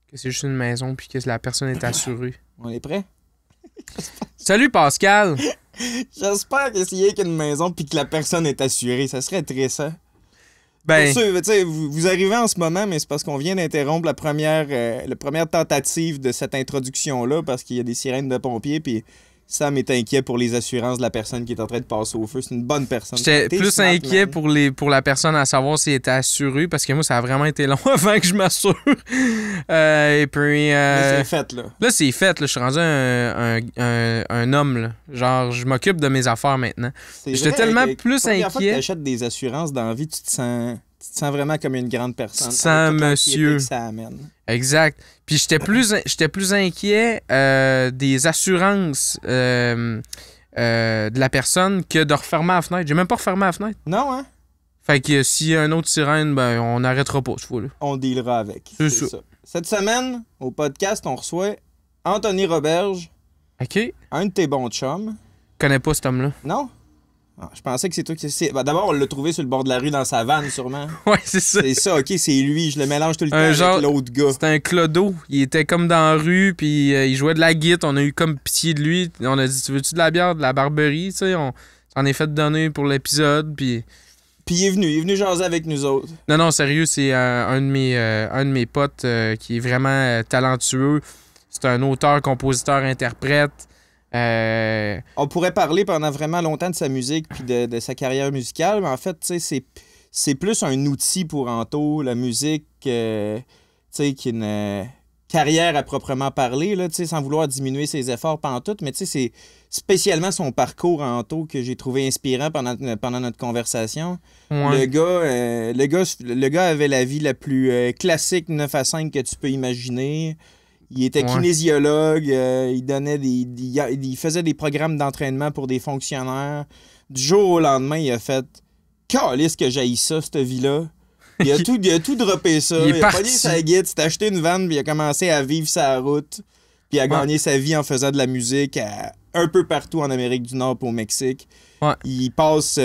que c'est juste une maison puis que la personne est assurée. On est prêt? Salut Pascal! J'espère que s'il y a qu'une maison puis que la personne est assurée, ça serait triste, hein? Ben, Pour ceux, vous arrivez en ce moment, mais c'est parce qu'on vient d'interrompre la première tentative de cette introduction-là parce qu'il y a des sirènes de pompiers, puis Sam est inquiet pour les assurances de la personne qui est en train de passer au feu. C'est une bonne personne. j'étais T'es plus smart, inquiet man. pour la personne à savoir si elle était assurée parce que moi, ça a vraiment été long avant que je m'assure. Et puis... Mais c'est fait, là. Là, c'est fait. Là. Je suis rendu un homme. Là. Genre, je m'occupe de mes affaires maintenant. C'est J'étais vrai tellement que plus la première fois que inquiet. tu achètes des assurances dans la vie, tu te sens vraiment comme une grande personne. Tu te avec sens toute l'anxiété monsieur. que ça amène. Exact. Puis j'étais plus inquiet des assurances de la personne que de refermer la fenêtre. J'ai même pas refermé la fenêtre. Non, hein? Fait que s'il y a un autre sirène, ben on n'arrêtera pas cette fois-là. On dealera avec. C'est ça. Cette semaine, au podcast, on reçoit Anthony Roberge, OK? un de tes bons chums. Je connais pas cet homme-là. Non? Ah, je pensais que c'est toi qui... D'abord, on l'a trouvé sur le bord de la rue dans sa vanne, sûrement. Ouais, c'est ça. C'est ça, OK, c'est lui. Je le mélange tout le temps Un genre- avec l'autre gars. C'était un clodo. Il était comme dans la rue, puis il jouait de la guitare. On a eu comme pitié de lui. On a dit, tu veux-tu de la bière, de la Barberie? Tu sais, on s'en est fait donner pour l'épisode, puis... Puis il est venu jaser avec nous autres. Non, non, sérieux, c'est un de mes potes qui est vraiment talentueux. C'est un auteur, compositeur, interprète. On pourrait parler pendant vraiment longtemps de sa musique puis de sa carrière musicale, mais en fait, tu sais, c'est plus un outil pour Anto, la musique, tu sais, qu'une carrière à proprement parler, là, tu sais, sans vouloir diminuer ses efforts pantoute, mais tu sais, c'est spécialement son parcours Anto que j'ai trouvé inspirant pendant notre conversation. Ouais. Le gars avait la vie la plus classique 9 à 5 que tu peux imaginer. Il était Ouais. kinésiologue, il faisait des programmes d'entraînement pour des fonctionnaires. Du jour au lendemain, il a fait « Calisse que j'haïs ça, cette vie-là. » Il a tout droppé ça. Il est a parti. pogné sa guide, s'est acheté une vanne, puis il a commencé à vivre sa route. Puis il a gagné sa vie en faisant de la musique un peu partout en Amérique du Nord et au Mexique. Ouais. Il passe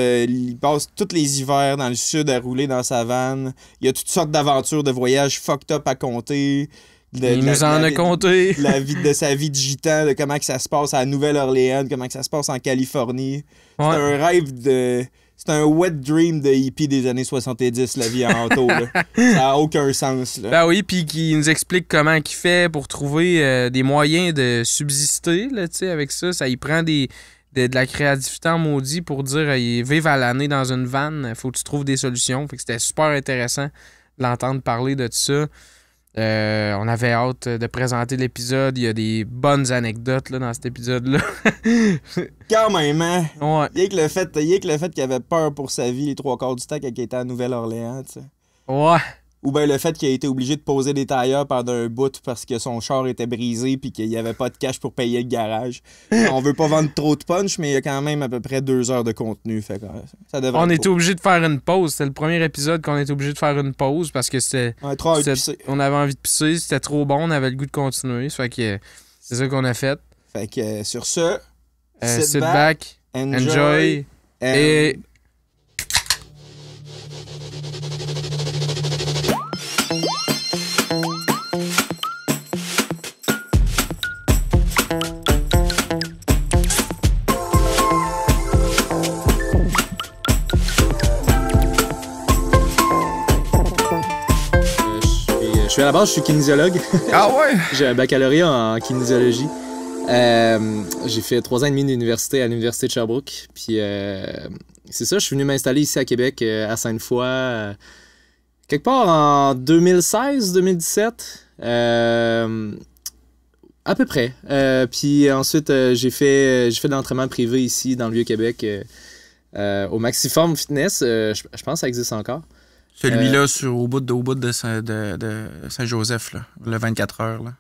tous les hivers dans le sud à rouler dans sa vanne. Il y a toutes sortes d'aventures, de voyages fucked up à compter. Il nous en a compté. De sa vie de gitan, de comment que ça se passe à la Nouvelle-Orléans, comment que ça se passe en Californie. Ouais. C'est un rêve de... C'est un wet dream de hippie des années 70, la vie en auto. Là. Ça n'a aucun sens. Là. Ben oui, puis qui nous explique comment il fait pour trouver des moyens de subsister là, tu sais, avec ça. Ça y prend de la créativité en maudit pour dire vivre à l'année dans une vanne, faut que tu trouves des solutions. Fait que c'était super intéressant de l'entendre parler de tout ça. On avait hâte de présenter l'épisode. Il y a des bonnes anecdotes là, dans cet épisode-là. Quand même, hein? Ouais. Il y a que le fait qu'il avait peur pour sa vie les 3/4 du temps quand il était à Nouvelle-Orléans, tu sais. Ouais. Ou bien le fait qu'il a été obligé de poser des tailleurs pendant un bout parce que son char était brisé puis qu'il n'y avait pas de cash pour payer le garage. On veut pas vendre trop de punch, mais il y a quand même à peu près 2 heures de contenu. Fait que ça devrait On être était obligé de faire une pause. C'était le premier épisode qu'on était obligé de faire une pause parce que c'était... On a trop envie de pisser. On avait envie de pisser, c'était trop bon, on avait le goût de continuer. Ça fait que c'est ça qu'on a fait. Fait que sur ce, Sit back, enjoy, and- et... Je suis à la base, je suis kinésiologue. Ah ouais? J'ai un baccalauréat en kinésiologie. J'ai fait 3 ans et demi d'université à l'université de Sherbrooke. Puis c'est ça, je suis venu m'installer ici à Québec, à Sainte-Foy, quelque part en 2016-2017. À peu près. Puis ensuite, j'ai fait de l'entraînement privé ici, dans le Vieux-Québec, au Maxiform Fitness. Je pense que ça existe encore. Celui-là, au bout de Saint-Joseph, là, le 24 heures. Là.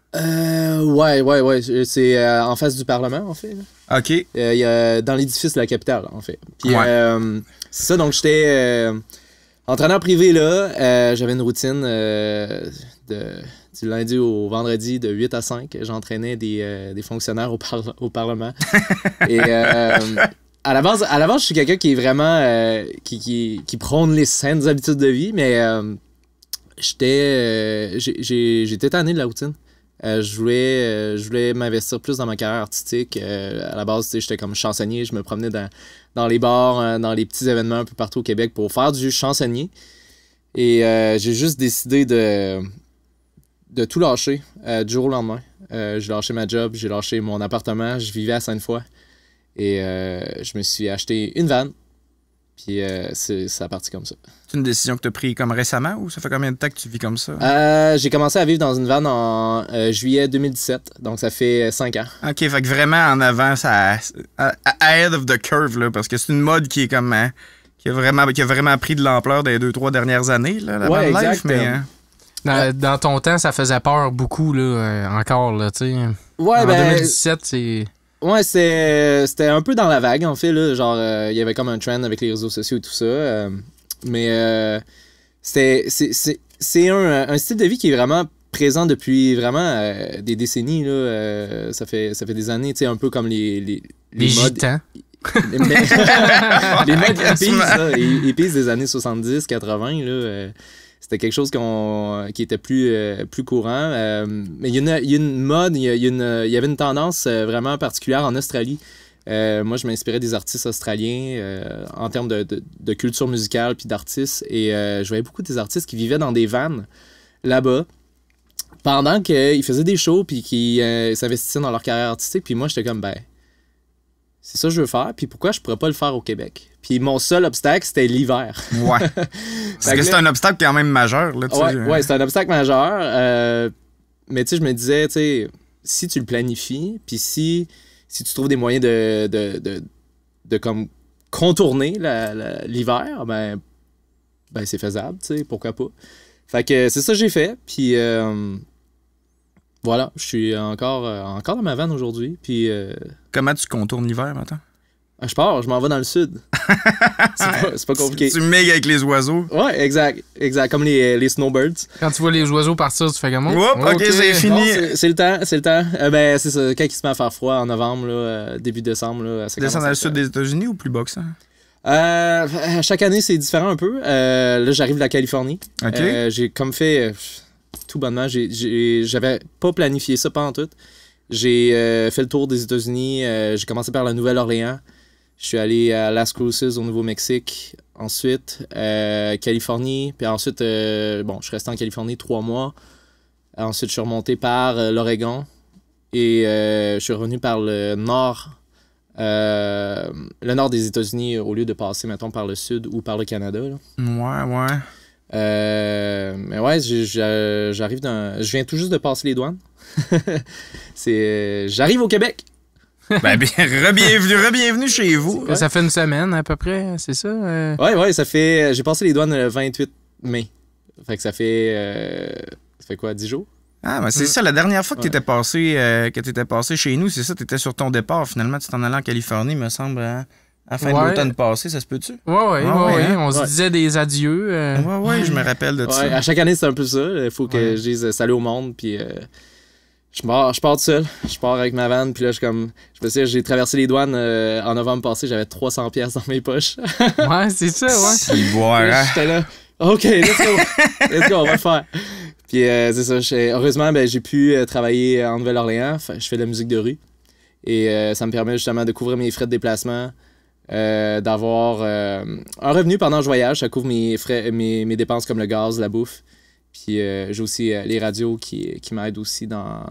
Ouais. C'est en face du Parlement, en fait. Là. OK. Il y a, dans l'édifice de la capitale, en fait. Puis, Ouais. c'est ça, donc j'étais entraîneur privé là. J'avais une routine du lundi au vendredi de 8 à 5. J'entraînais des fonctionnaires au Parlement. Et à la base, je suis quelqu'un qui est vraiment qui prône les saines habitudes de vie, mais j'étais tanné de la routine. Je voulais m'investir plus dans ma carrière artistique. À la base, j'étais comme chansonnier. Je me promenais dans les bars, dans les petits événements un peu partout au Québec pour faire du chansonnier. Et j'ai juste décidé de tout lâcher du jour au lendemain. J'ai lâché ma job, j'ai lâché mon appartement. Je vivais à Sainte-Foy. Et je me suis acheté une van. Puis ça a parti comme ça. C'est une décision que tu as prise comme récemment ou ça fait combien de temps que tu vis comme ça? J'ai commencé à vivre dans une van en juillet 2017. Donc ça fait 5 ans. OK, fait que vraiment en avant, ça ahead of the curve, là, parce que c'est une mode qui est comme... Hein, qui a vraiment pris de l'ampleur des 2-3 dernières années, là, la van life, mais... Dans ton temps, ça faisait peur beaucoup, là, encore, là, tu sais. Ouais, en 2017, c'est... Ouais, c'était un peu dans la vague, en fait, là. Genre, il y avait comme un trend avec les réseaux sociaux et tout ça. Mais c'est un style de vie qui est vraiment présent depuis vraiment des décennies, là. Ça fait des années, tu sais, un peu comme les modes... gitans. les modes hippies des années 70-80, là. C'était quelque chose qui était plus courant. Mais il y a une mode, il y avait une tendance vraiment particulière en Australie. Moi, je m'inspirais des artistes australiens en termes de culture musicale puis d'artistes. Et je voyais beaucoup des artistes qui vivaient dans des vannes là-bas pendant qu'ils faisaient des shows puis qu'ils s'investissaient dans leur carrière artistique. Puis moi, j'étais comme, c'est ça que je veux faire. Puis pourquoi je pourrais pas le faire au Québec? Puis mon seul obstacle, c'était l'hiver. Ouais. Parce que c'est un obstacle quand même majeur. Là, ouais, c'est un obstacle majeur. Mais tu sais, je me disais, tu sais, si tu le planifies, puis si tu trouves des moyens de comme contourner l'hiver, ben c'est faisable, tu sais, pourquoi pas. Fait que c'est ça que j'ai fait. Puis voilà, je suis encore dans ma vanne aujourd'hui. Puis comment tu contournes l'hiver maintenant? Je m'en vais dans le sud. c'est pas compliqué. Tu mets avec les oiseaux. Ouais, exact. Comme les snowbirds. Quand tu vois les oiseaux partir, tu fais comment? OK, c'est fini. Non, c'est le temps. C'est ça. Quand il se met à faire froid en novembre, là, début décembre. Là, tu descends dans le sud des États-Unis ou plus bas que ça? Chaque année, c'est différent un peu. Là, j'arrive de la Californie. OK. J'ai comme fait tout bonnement. J'avais pas planifié ça pantoute. J'ai fait le tour des États-Unis. J'ai commencé par la Nouvelle-Orléans. Je suis allé à Las Cruces au Nouveau-Mexique. Ensuite, Californie. Puis ensuite, je suis resté en Californie 3 mois. Ensuite, je suis remonté par l'Oregon. Et je suis revenu par le nord des États-Unis au lieu de passer, mettons, par le sud ou par le Canada. Là. Ouais. Mais ouais, je viens tout juste de passer les douanes. J'arrive au Québec. Re-bienvenue chez vous. Ça fait une semaine à peu près, c'est ça? Ouais, ça fait... J'ai passé les douanes le 28 mai. Fait que ça fait quoi, 10 jours? Ah, mais c'est ça, la dernière fois que t'étais passé chez nous, c'est ça, t'étais sur ton départ. Finalement, tu t'en allais en Californie, me semble, à la fin de l'automne passé, ça se peut-tu? Ouais. On se disait des adieux. Ouais, je me rappelle de ça. À chaque année, c'est un peu ça. Il faut que je dise salut au monde, puis... Je pars tout seul. Je pars avec ma vanne. Puis là, je me suis dit, j'ai traversé les douanes en novembre passé. J'avais 300 pièces dans mes poches. Ouais, c'est ça, ouais. C'est boire, hein? J'étais là. OK, let's go, on va le faire. Puis c'est ça. Heureusement, j'ai pu travailler en Nouvelle-Orléans. Je fais de la musique de rue. Et ça me permet justement de couvrir mes frais de déplacement. D'avoir un revenu pendant que je voyage. Ça couvre mes frais, mes dépenses comme le gaz, la bouffe. Puis j'ai aussi les radios qui m'aident aussi dans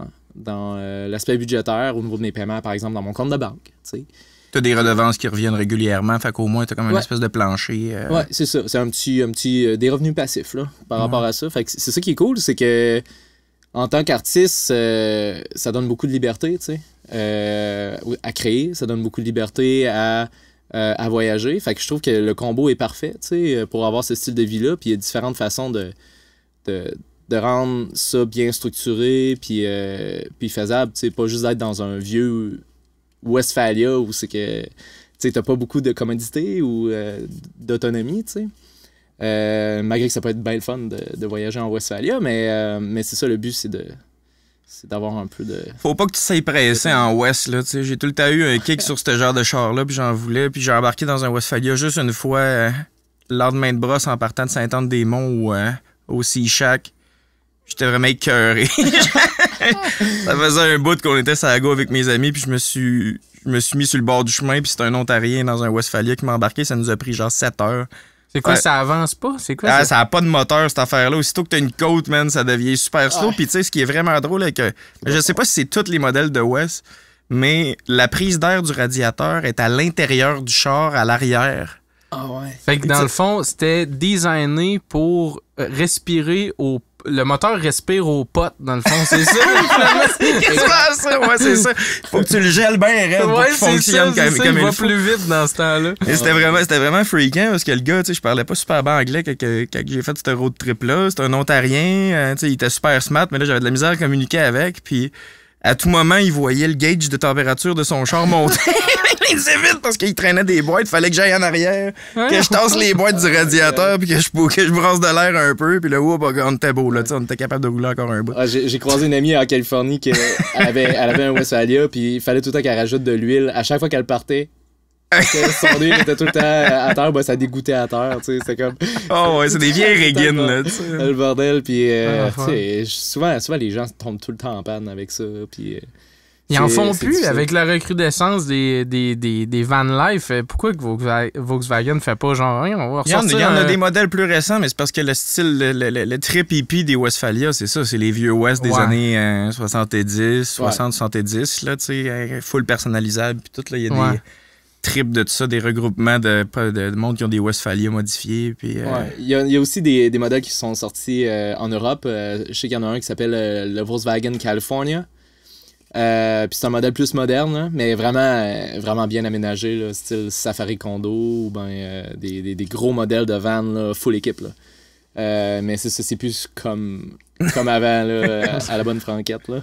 l'aspect budgétaire au niveau de mes paiements, par exemple, dans mon compte de banque. Tu as des redevances qui reviennent régulièrement, fait qu'au moins tu as comme une espèce de plancher. Ouais, c'est ça. C'est un petit des revenus passifs là, par rapport à ça. Fait que c'est ça qui est cool, c'est que en tant qu'artiste, ça donne beaucoup de liberté, tu sais, à créer. Ça donne beaucoup de liberté à voyager. Fait que je trouve que le combo est parfait, tu sais, pour avoir ce style de vie-là. Puis il y a différentes façons de rendre ça bien structuré puis faisable, tu sais, pas juste d'être dans un vieux Westphalia où c'est que tu sais, t'as pas beaucoup de commodité ou d'autonomie, tu sais. Malgré que ça peut être bien le fun de voyager en Westphalia, mais c'est ça, le but, c'est d'avoir un peu de... Faut pas que tu sois pressé en West, là, tu sais. J'ai tout le temps eu un kick sur ce genre de char-là, puis j'en voulais, puis j'ai embarqué dans un Westphalia juste une fois... lendemain de brosse en partant de Sainte-Anne-des-Monts au Sea Shack. J'étais vraiment écœuré. Ça faisait un bout qu'on était sur la go avec mes amis, puis je me suis mis sur le bord du chemin, puis c'était un Ontarien dans un Westphalia qui m'a embarqué. Ça nous a pris genre 7 heures. C'est quoi, ça avance pas? C'est quoi ça a pas de moteur, cette affaire-là. Aussitôt que t'as une côte, man, ça devient super slow. Puis tu sais, ce qui est vraiment drôle, c'est que je sais pas si c'est tous les modèles de West, mais la prise d'air du radiateur est à l'intérieur du char, à l'arrière. Ah ouais. Fait que dans le fond, c'était designé pour respirer au... Le moteur respire aux potes, dans le fond, c'est ça? Qu'est-ce ça? Ouais, c'est ça. Faut que tu le gèles bien raide pour qu'il fonctionne comme il va il faut. plus vite dans ce temps-là. Et c'était vraiment freakant parce que le gars, tu sais, je parlais pas super bien anglais quand j'ai fait ce road trip-là. C'était un Ontarien, tu sais, il était super smart, mais là, j'avais de la misère à communiquer avec, puis à tout moment, il voyait le gauge de température de son char monter. Il disait vite parce qu'il traînait des boîtes. Fallait que j'aille en arrière, que je tasse les boîtes du radiateur, puis que je brasse de l'air un peu. Puis là, on était beau, là, on était capable de rouler encore un bout. Ah, j'ai croisé une amie en Californie qui avait un Westphalia, puis il fallait tout le temps qu'elle rajoute de l'huile. À chaque fois qu'elle partait, son huile était tout le temps à terre, ça dégoûtait à terre, tu sais, c'était comme... Oh ouais, c'est des vieilles régines, là, tu sais. Le bordel, puis tu sais, souvent les gens tombent tout le temps en panne avec ça, puis... Ils en font plus difficile. Avec la recrudescence des van life. Pourquoi que Volkswagen ne fait pas genre rien? On va il y en a des modèles plus récents, mais c'est parce que le style, le trip hippie des Westphalia, c'est ça. C'est les vieux West des années 70, 60-70, là, tu sais, full personnalisable. Puis tout, là, il y a des trips de tout ça, des regroupements de monde qui ont des Westphalia modifiés. Puis, il y a aussi des modèles qui sont sortis en Europe. Je sais qu'il y en a un qui s'appelle le Volkswagen California. Puis c'est un modèle plus moderne, là, mais vraiment bien aménagé, là, style Safari Condo ou ben des gros modèles de van là, full équipe. Là. Mais c'est plus comme avant là, à la bonne franquette. Là.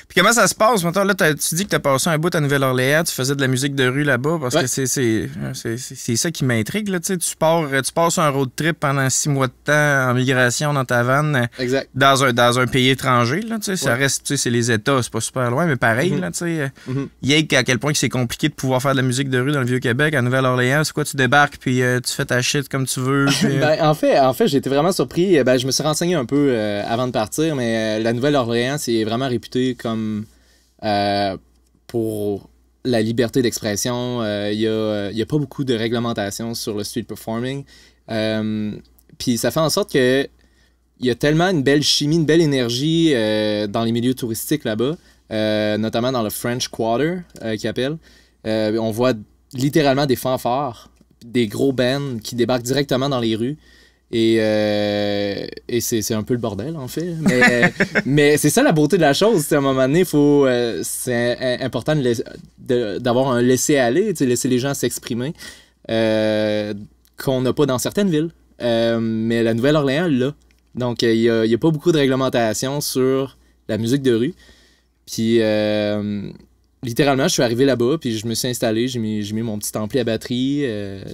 Puis comment ça se passe? Maintenant, là, tu dis que tu as passé un bout à Nouvelle-Orléans, tu faisais de la musique de rue là-bas, parce que c'est ça qui m'intrigue. Là, tu passes un road trip pendant 6 mois de temps en migration dans ta van, dans un pays étranger. Là, ça reste, c'est les États, c'est pas super loin, mais pareil. Là, il y a à quel point c'est compliqué de pouvoir faire de la musique de rue dans le Vieux-Québec. À Nouvelle-Orléans, c'est quoi? Tu débarques puis tu fais ta shit comme tu veux. Puis, en fait, j'ai été vraiment surpris. Je me suis renseigné un peu avant de partir, mais la Nouvelle-Orléans, c'est vraiment réputé comme pour la liberté d'expression. Il y a pas beaucoup de réglementation sur le street performing. Puis ça fait en sorte que il y a tellement une belle chimie, une belle énergie dans les milieux touristiques là-bas, notamment dans le French Quarter, qu'ils appellent. On voit littéralement des fanfares, des gros bands qui débarquent directement dans les rues. Et c'est un peu le bordel, en fait. Mais c'est ça la beauté de la chose. À un moment donné, c'est important d'avoir un laisser-aller, laisser les gens s'exprimer, qu'on n'a pas dans certaines villes. Mais la Nouvelle-Orléans, là. Donc, il n'y a pas beaucoup de réglementation sur la musique de rue. Puis, littéralement, je suis arrivé là-bas, puis je me suis installé, j'ai mis mon petit ampli à batterie.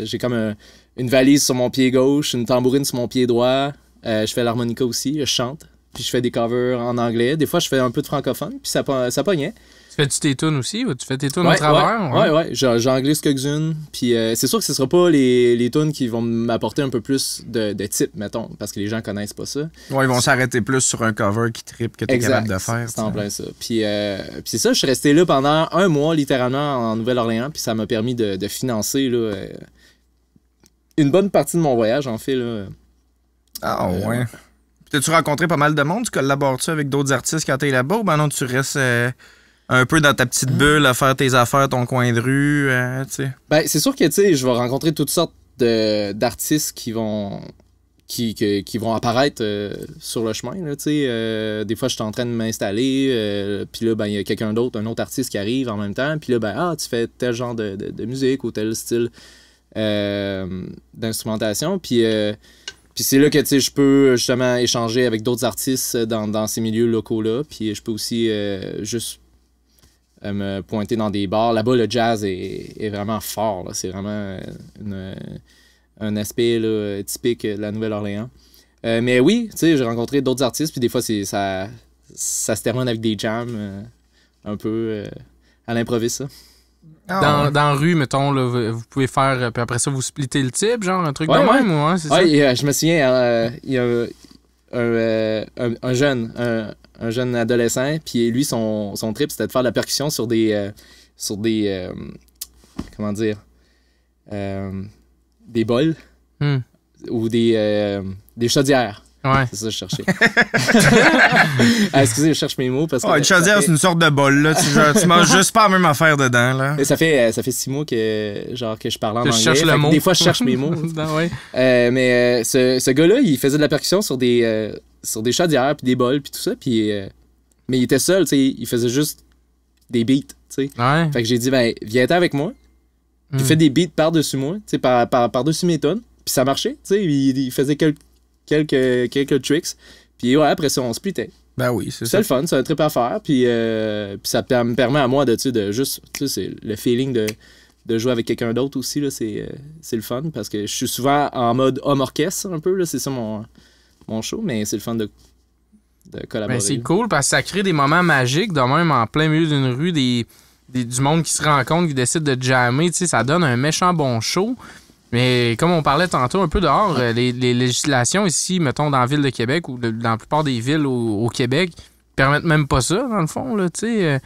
J'ai comme une valise sur mon pied gauche, une tambourine sur mon pied droit. Je fais l'harmonica aussi, je chante. Puis je fais des covers en anglais. Des fois, je fais un peu de francophone, puis ça pognait. Tu fais-tu tes tunes aussi? Ou tu fais tes tunes au travers? Ouais. J'anglise quelques-unes. Puis c'est sûr que ce ne sera pas les tunes qui vont m'apporter un peu plus de type, mettons, parce que les gens connaissent pas ça. Ouais, ils vont s'arrêter plus sur un cover qui trippe que tu es capable de faire. C'est en plein ça. Puis c'est ça, je suis resté là pendant 1 mois, littéralement, en Nouvelle-Orléans, puis ça m'a permis de financer là, une bonne partie de mon voyage, en fait. Là. Ah ouais. T'as-tu rencontré pas mal de monde? Tu collabores-tu avec d'autres artistes quand t'es là-bas? Ou ben non, tu restes un peu dans ta petite bulle à faire tes affaires, ton coin de rue, tu sais? Ben, c'est sûr que, tu sais, je vais rencontrer toutes sortes d'artistes qui vont apparaître sur le chemin, là, tu sais. Des fois, je suis en train de m'installer, puis là, ben, il y a quelqu'un d'autre, un autre artiste qui arrive en même temps, puis là, ben, tu fais tel genre de musique ou tel style d'instrumentation, puis c'est là que, tu sais, je peux justement échanger avec d'autres artistes dans ces milieux locaux-là, puis je peux aussi juste me pointer dans des bars. Là-bas, le jazz est vraiment fort, là. C'est vraiment un aspect là, typique de la Nouvelle-Orléans. Mais oui, tu sais, j'ai rencontré d'autres artistes, puis des fois, ça se termine avec des jams un peu à l'improviste, ça. Dans la rue, mettons, là, vous pouvez faire, puis après ça, vous splittez le type, genre un truc de même, ou c'est ça? Oui, je me souviens, il un jeune adolescent, puis lui, son trip, c'était de faire de la percussion sur des comment dire, des bols ou des chaudières. Ouais. C'est ça que je cherchais. Excusez, je cherche mes mots. Parce que une chaudière, c'est une sorte de bol. Là. Tu manges juste pas la même affaire dedans. Là. Et ça fait 6 mois que je parle en anglais. Je cherche le mot. Des fois, je cherche mes mots. Ouais. Mais ce gars-là, il faisait de la percussion sur des chaudières, puis des bols, puis tout ça. Puis, mais il était seul, il faisait juste des beats. T'sais. Ouais. Fait que j'ai dit, viens-t'en avec moi. Puis il fait des beats par-dessus moi, par-dessus mes tonnes. Puis ça marchait. Il faisait quelques tricks. Puis ouais, après ça, on splittait. Ben oui, c'est ça. C'est le fun, c'est un trip à faire. Puis ça me permet à moi de juste, c'est le feeling de jouer avec quelqu'un d'autre aussi, là, c'est le fun. Parce que je suis souvent en mode homme-orchestre un peu, là, c'est ça mon show, mais c'est le fun de collaborer. Ben, c'est cool parce que ça crée des moments magiques, de même en plein milieu d'une rue, du monde qui se rencontre, qui décide de jammer, ça donne un méchant bon show. Mais comme on parlait tantôt un peu dehors, les législations ici, mettons dans la ville de Québec ou dans la plupart des villes au Québec, permettent même pas ça, dans le fond, là, tu sais.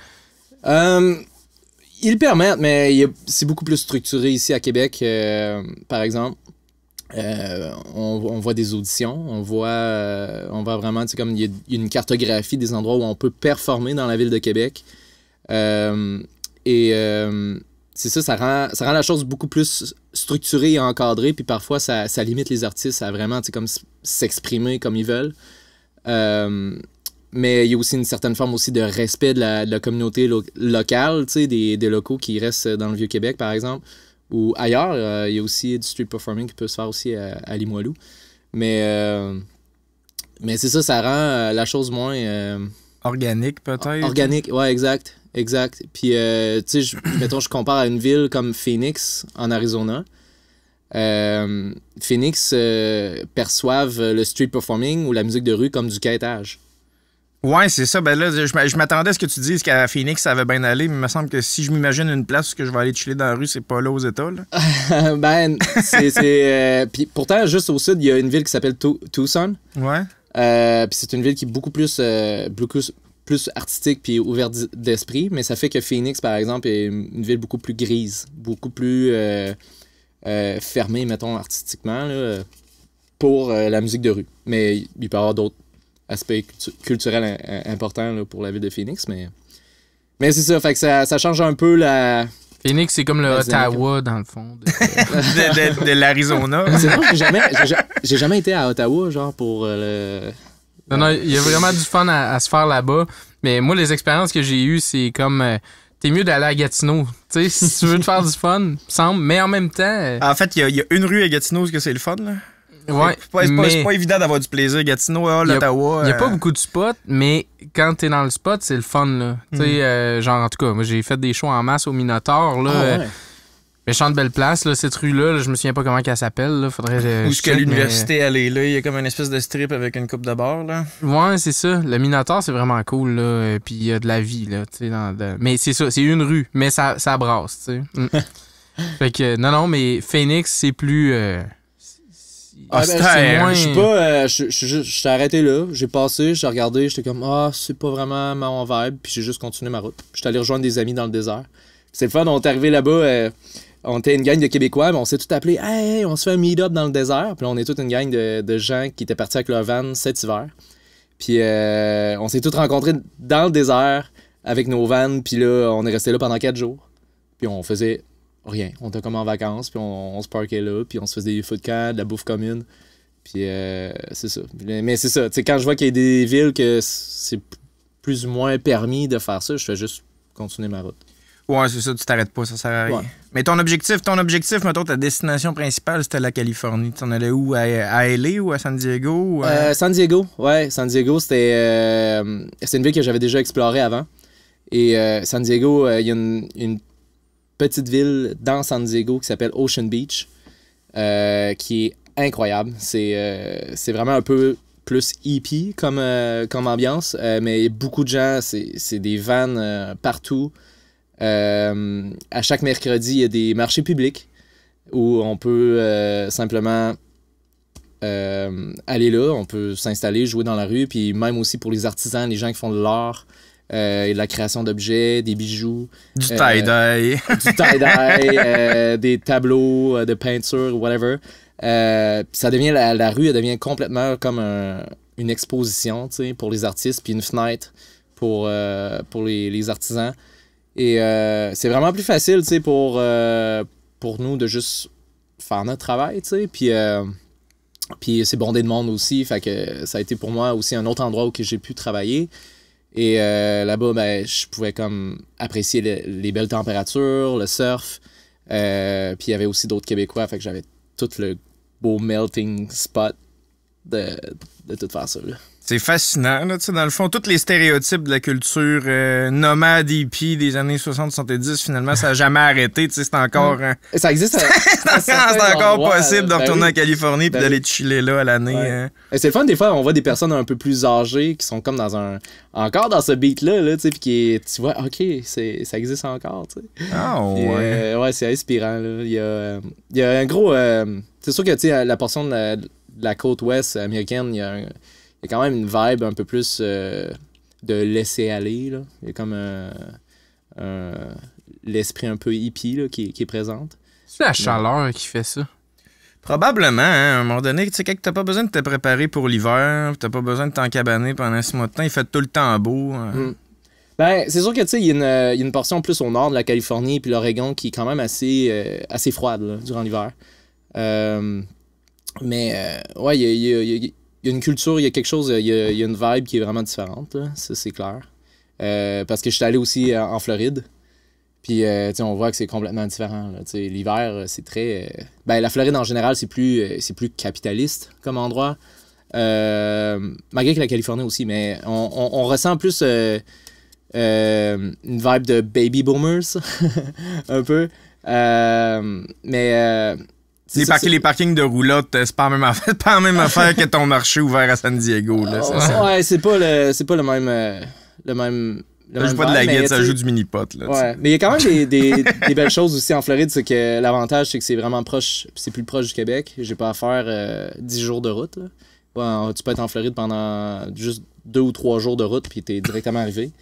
Ils le permettent, mais c'est beaucoup plus structuré ici à Québec, par exemple. On voit des auditions, on voit vraiment, tu sais, comme il y a une cartographie des endroits où on peut performer dans la ville de Québec. C'est ça rend la chose beaucoup plus structurée et encadrée, puis parfois ça limite les artistes à vraiment, tu sais, comme s'exprimer comme ils veulent. Mais il y a aussi une certaine forme aussi de respect de la communauté locale, tu sais, des locaux qui restent dans le Vieux-Québec, par exemple. Ou ailleurs, il y a aussi du street performing qui peut se faire aussi à Limoilou. Mais c'est ça rend la chose moins... organique, peut-être. Organique, ouais, exact. Puis, tu sais, mettons, je compare à une ville comme Phoenix, en Arizona. Phoenix perçoivent le street performing ou la musique de rue comme du quêtage. Ouais, c'est ça. Ben là, je m'attendais à ce que tu dises qu'à Phoenix, ça avait bien allé, mais il me semble que si je m'imagine une place où je vais aller chiller dans la rue, c'est pas là aux États, là. Ben, puis pourtant, juste au sud, il y a une ville qui s'appelle Tucson. Ouais. Puis c'est une ville qui est beaucoup plus artistique puis ouverte d'esprit, mais ça fait que Phoenix, par exemple, est une ville beaucoup plus grise, beaucoup plus fermée, mettons, artistiquement, là, pour la musique de rue. Mais il peut y avoir d'autres aspects culturels importants là, pour la ville de Phoenix, mais c'est ça, fait que ça change un peu la... Phoenix, c'est comme le Ottawa, dans le fond. De l'Arizona. C'est vrai, j'ai jamais été à Ottawa, genre, pour le... Non, il y a vraiment du fun à se faire là-bas. Mais moi, les expériences que j'ai eues, c'est comme... t'es mieux d'aller à Gatineau. Tu sais, si tu veux te faire du fun, me semble. Mais en même temps... En fait, il y a une rue à Gatineau où c'est le fun, là. Ouais, c'est pas évident d'avoir du plaisir. Gatineau, l'Ottawa... Il n'y a pas beaucoup de spots, mais quand t'es dans le spot, c'est le fun, là. Tu sais, genre, en tout cas, moi, j'ai fait des shows en masse au Minotaur, là. ouais. Méchante belle place, là, cette rue-là, là, je me souviens pas comment elle s'appelle. Là, faudrait où est-ce que l'université elle est là, il y a comme une espèce de strip avec une coupe de bar, là. Ouais, c'est ça. Le Minotaur, c'est vraiment cool, là. Puis il y a de la vie, là. Mais c'est ça, c'est une rue, mais ça brasse, tu sais. Fait que, non, mais Phoenix, c'est plus... c'est moins... Je suis arrêté là, j'ai passé, j'ai regardé, j'étais comme, c'est pas vraiment mon vibe, puis j'ai juste continué ma route. J'étais allé rejoindre des amis dans le désert. C'est le fun, on est arrivé là-bas... on était une gang de Québécois, mais on s'est tout appelé « Hey, on se fait un meet-up dans le désert ». Puis là, on est toute une gang de gens qui étaient partis avec leur van cet hiver. Puis on s'est tous rencontrés dans le désert avec nos vannes. Puis là, on est resté là pendant 4 jours. Puis on faisait rien. On était comme en vacances, puis on se parquait là. Puis on se faisait des food camps, de la bouffe commune. Puis c'est ça. Mais c'est ça. Tu sais, quand je vois qu'il y a des villes que c'est plus ou moins permis de faire ça, je fais juste continuer ma route. Ouais, c'est ça, tu t'arrêtes pas, ça sert à rien. Ouais. Mais ton objectif, mettons, ta destination principale, c'était la Californie. Tu en allais où? À LA ou à San Diego? Ou San Diego, ouais. San Diego, c'est une ville que j'avais déjà explorée avant. Et San Diego, il y a une petite ville dans San Diego qui s'appelle Ocean Beach, qui est incroyable. C'est vraiment un peu plus hippie comme ambiance, mais beaucoup de gens, c'est des vannes partout. À chaque mercredi, il y a des marchés publics où on peut simplement aller là, on peut s'installer, jouer dans la rue, puis même aussi pour les artisans, les gens qui font de l'art, et de la création d'objets, des bijoux. Du tie-dye. Du tie-dye, des tableaux de peinture, whatever. Ça devient, la rue, elle devient complètement comme une exposition, tu sais, pour les artistes, puis une fenêtre pour les artisans. Et c'est vraiment plus facile, tu sais, pour nous de juste faire notre travail, tu sais, puis c'est bondé de monde aussi, fait que ça a été pour moi aussi un autre endroit où j'ai pu travailler. Et là-bas, ben, je pouvais comme apprécier les belles températures, le surf, puis il y avait aussi d'autres Québécois, fait que j'avais tout le beau melting spot de tout faire ça, là. C'est fascinant, là, tu sais, dans le fond, tous les stéréotypes de la culture nomade hippie des années 60-70, finalement, ça n'a jamais arrêté, tu sais, c'est encore... Ça existe. c'est encore possible de retourner en Californie puis d'aller chiller là à l'année. Ouais. C'est le fun, des fois, on voit des personnes un peu plus âgées qui sont comme encore dans ce beat-là, là, tu sais, puis tu vois, OK, ça existe encore, tu sais. Ah, ouais. Ouais, c'est inspirant, là. Il y a un gros... c'est sûr que, tu sais, la portion de la côte ouest américaine, il y a quand même une vibe un peu plus de laisser aller, là. Il y a comme l'esprit un peu hippie là, qui est présente. C'est la chaleur qui fait ça. Probablement, hein, à un moment donné, tu sais, quand t'as pas besoin de te préparer pour l'hiver, t'as pas besoin de t'encabaner pendant 6 mois de temps, il fait tout le temps beau. Ben, c'est sûr que, tu sais, il y a une portion plus au nord de la Californie puis l'Oregon qui est quand même assez froide, là, durant l'hiver. Mais, ouais, il y a une culture, il y a quelque chose, il y a une vibe qui est vraiment différente, là, ça c'est clair. Parce que je suis allé aussi en Floride, puis on voit que c'est complètement différent. L'hiver, c'est très... Ben, la Floride en général, c'est plus capitaliste comme endroit, malgré que la Californie aussi, mais on ressent plus une vibe de baby boomers, un peu. Mais... Les parkings de roulotte, c'est pas la même affaire que ton marché ouvert à San Diego. Là, ouais, c'est pas le même. Ça joue pas de la guide, ça joue du mini-pot. Là, ouais, mais il y a quand même des belles choses aussi en Floride. C'est que l'avantage, c'est que c'est vraiment proche, c'est plus proche du Québec. J'ai pas à faire 10 jours de route. Là. Ouais, tu peux être en Floride pendant juste 2 ou 3 jours de route, puis t'es directement arrivé.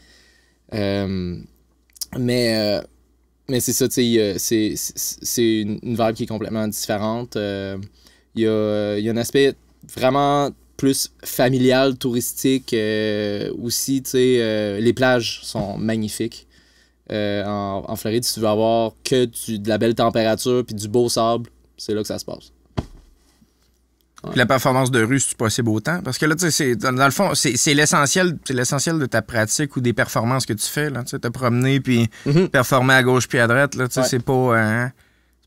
Mais c'est ça, tu sais, c'est une vibe qui est complètement différente. Il y a un aspect vraiment plus familial, touristique aussi, tu sais. Les plages sont magnifiques. En Floride, si tu veux avoir que de la belle température puis du beau sable, c'est là que ça se passe. Puis la performance de rue, c'est possible autant? Parce que là, tu sais, dans le fond, c'est l'essentiel de ta pratique ou des performances que tu fais. Tu sais, te promener puis performer à gauche puis à droite. Là, tu sais, c'est pas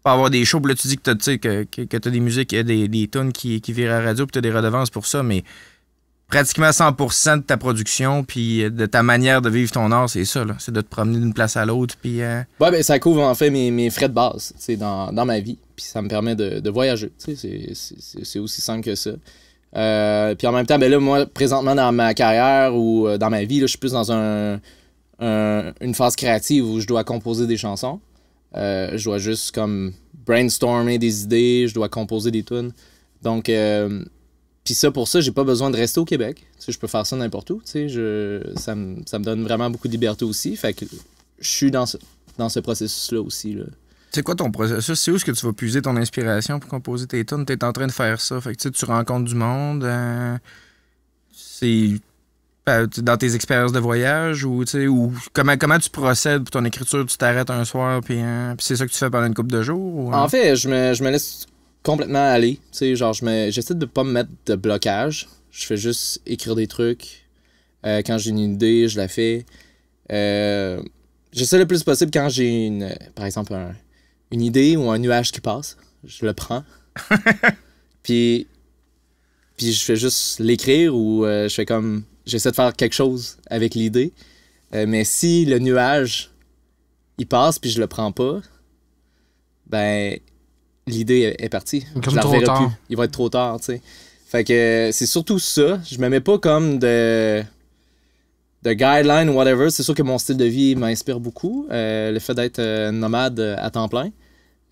avoir des shows. Puis là, tu dis que t'as des musiques, des tunes qui virent à la radio puis t'as des redevances pour ça, mais pratiquement 100% de ta production puis de ta manière de vivre ton art, c'est ça. Là. C'est de te promener d'une place à l'autre. Puis, ouais, ben, ça couvre en fait mes frais de base dans ma vie. Puis ça me permet de voyager. C'est aussi simple que ça. Puis en même temps, ben là, moi, présentement dans ma carrière ou dans ma vie, là, je suis plus dans une phase créative où je dois composer des chansons. Je dois juste comme brainstormer des idées, je dois composer des tunes. Donc, puis pour ça, j'ai pas besoin de rester au Québec. Je peux faire ça n'importe où. Ça me donne vraiment beaucoup de liberté aussi. Fait que je suis dans ce processus-là aussi, là. C'est quoi ton processus? C'est où est-ce que tu vas puiser ton inspiration pour composer tes tunes? Tu es en train de faire ça. Fait que tu rencontres du monde. C'est dans tes expériences de voyage ou comment tu procèdes pour ton écriture? Tu t'arrêtes un soir puis c'est ça que tu fais pendant une couple de jours? Ou, En fait, je me laisse complètement aller. Genre, j'essaie de pas me mettre de blocage. Je fais juste écrire des trucs. Quand j'ai une idée, je la fais. J'essaie le plus possible quand j'ai par exemple une idée ou un nuage qui passe, je le prends. puis je fais juste l'écrire ou je fais comme j'essaie de faire quelque chose avec l'idée. Mais si le nuage il passe puis je le prends pas, ben l'idée est partie. Comme je la trop tard. Plus. Il va être trop tard, tu sais. Fait que c'est surtout ça. Je me mets pas comme de guideline ou whatever. C'est sûr que mon style de vie m'inspire beaucoup. Le fait d'être nomade à temps plein.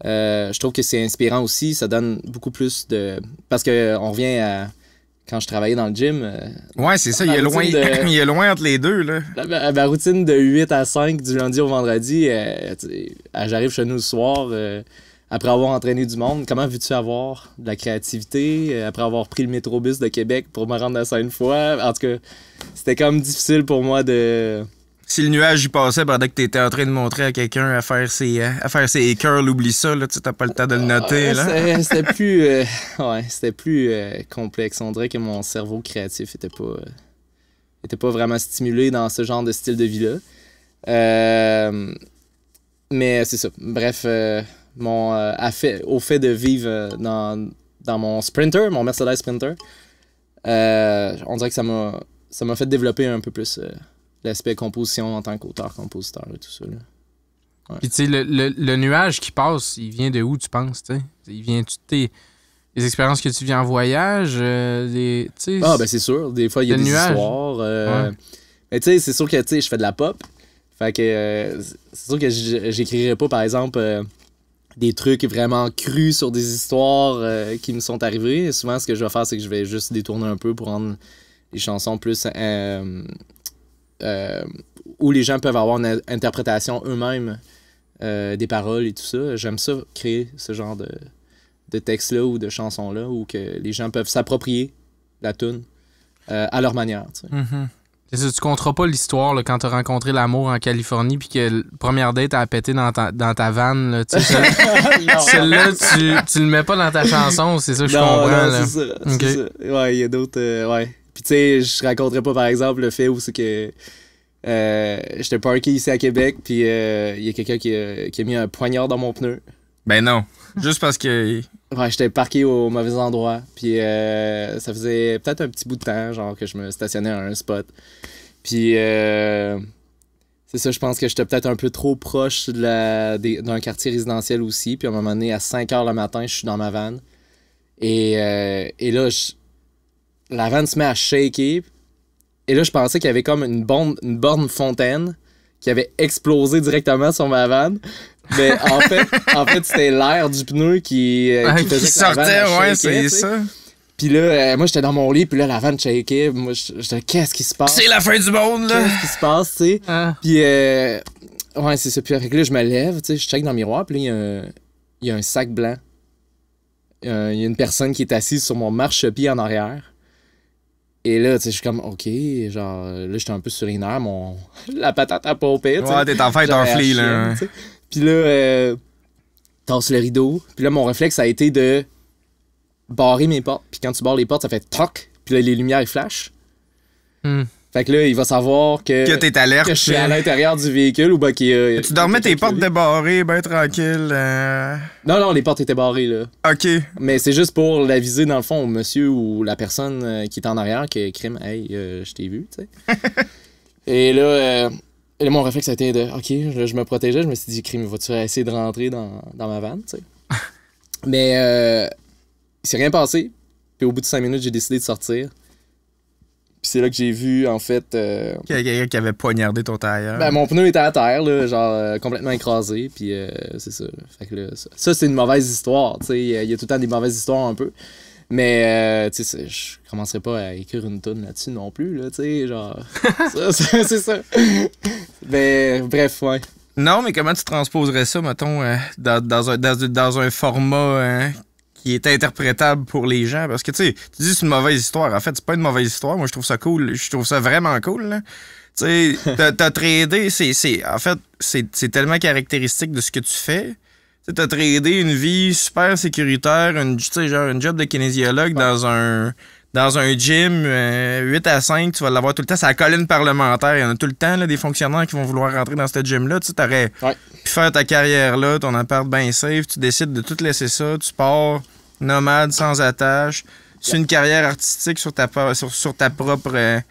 Je trouve que c'est inspirant aussi. Ça donne beaucoup plus de... Parce qu'on revient à... Quand je travaillais dans le gym... Ouais, c'est ça. Il y a loin entre les deux, là. Ma routine de 8 à 5 du lundi au vendredi, j'arrive chez nous le soir... après avoir entraîné du monde, comment veux-tu avoir de la créativité après avoir pris le métrobus de Québec pour me rendre à Sainte-Foy? En tout cas, c'était comme difficile pour moi de... Si le nuage y passait pendant que t'étais en train de montrer à quelqu'un à faire ses curls, oublie ça, là, tu t'as pas le temps de le noter, là. C'était plus complexe. On dirait que mon cerveau créatif était pas vraiment stimulé dans ce genre de style de vie-là. Mais c'est ça. Bref... au fait de vivre dans mon Sprinter, mon Mercedes Sprinter, on dirait que ça m'a fait développer un peu plus l'aspect composition en tant qu'auteur-compositeur et tout ça. Là. Ouais. Puis tu sais, le nuage qui passe, il vient de où, tu penses? T'sais? Il vient des expériences que tu vis en voyage? Ben c'est sûr. Des fois, il y a des histoires. Ouais. Mais tu sais, c'est sûr que je fais de la pop. Fait que c'est sûr que j'écrirais pas, par exemple... des trucs vraiment crus sur des histoires qui me sont arrivées. Souvent, ce que je vais faire, c'est que je vais juste détourner un peu pour rendre les chansons plus... où les gens peuvent avoir une interprétation eux-mêmes des paroles et tout ça. J'aime ça, créer ce genre de texte-là ou de chansons-là où que les gens peuvent s'approprier la toune à leur manière. Tu sais. Mm-hmm. C'est ça, tu compteras pas l'histoire là, quand t'as rencontré l'amour en Californie puis que la première date a pété dans ta vanne. Là, celle-là, tu le mets pas dans ta chanson, c'est ça que je comprends. Là. C'est ça, okay. C'est ça. Ouais, il y a d'autres... ouais. Puis tu sais, je raconterais pas par exemple le fait où c'est que j'étais parké ici à Québec puis il y a quelqu'un qui a mis un poignard dans mon pneu. Ben non, juste parce que... Ouais, j'étais parqué au mauvais endroit. Puis ça faisait peut-être un petit bout de temps, genre, que je me stationnais à un spot. Puis c'est ça, je pense que j'étais peut-être un peu trop proche d'un quartier résidentiel aussi. Puis à un moment donné, à 5h le matin, je suis dans ma van. Et là, la van se met à shaker. Et là, je pensais qu'il y avait comme une borne fontaine qui avait explosé directement sur ma van. Mais en fait c'était l'air du pneu qui faisait sortait, ouais, c'est ça. Puis là, moi, j'étais dans mon lit, puis là, la van shakeait. Moi, j'étais, qu'est-ce qui se passe? C'est la fin du monde, là! Qu'est-ce qui se passe, tu sais? Puis, ouais, c'est ça. Puis après, là, je me lève, tu sais, je check dans le miroir, puis là, il y a un sac blanc. Il y a une personne qui est assise sur mon marchepied en arrière. Et là, tu sais, je suis comme, OK, genre, là, j'étais un peu sur les nerfs, la patate à pomper, tu sais. Ouais, t'es en fait un flee, là. Puis là, tasse le rideau. Puis là, mon réflexe a été de barrer mes portes. Puis quand tu barres les portes, ça fait toc. Puis là, les lumières, ils flashent. Fait que là, il va savoir que t'es alerte. Que je suis à l'intérieur du véhicule ou qu'il tu dormais tes portes débarrées, ben tranquille. Non, les portes étaient barrées, là. OK. Mais c'est juste pour l'aviser, dans le fond, au monsieur ou la personne qui est en arrière, que crime, hey, je t'ai vu, tu sais. Et là, mon réflexe a été de, OK, je me protégeais, je me suis dit, crime, vas-tu essayer de rentrer dans ma vanne, tu sais. Mais il s'est rien passé. Puis au bout de 5 minutes, j'ai décidé de sortir. Puis c'est là que j'ai vu, en fait... quelqu'un qui avait poignardé ton tailleur. Ben, mon pneu était à terre, là, genre complètement écrasé. Puis c'est ça. Fait que là, ça, c'est une mauvaise histoire. Tu sais, il y a tout le temps des mauvaises histoires un peu. Mais, tu sais, je commencerai pas à écrire une toune là-dessus non plus, là, tu sais, genre... c'est ça. Mais, bref, ouais. Non, mais comment tu transposerais ça, mettons, dans un format... qui est interprétable pour les gens. Parce que, tu sais, tu dis c'est une mauvaise histoire. En fait, c'est pas une mauvaise histoire. Moi, je trouve ça cool. Je trouve ça vraiment cool, là. Tu sais, t'as tradé, en fait, c'est tellement caractéristique de ce que tu fais. Tu sais, t'as tradé une vie super sécuritaire, genre une job de kinésiologue dans un gym, 8 à 5, tu vas l'avoir tout le temps. C'est la colline parlementaire. Il y en a tout le temps, là, des fonctionnaires qui vont vouloir rentrer dans ce gym-là. Tu sais, t'aurais pu faire ta carrière là, ton appart bien safe. Tu décides de tout laisser ça. Tu pars nomade, sans attache. C'est une carrière artistique sur ta propre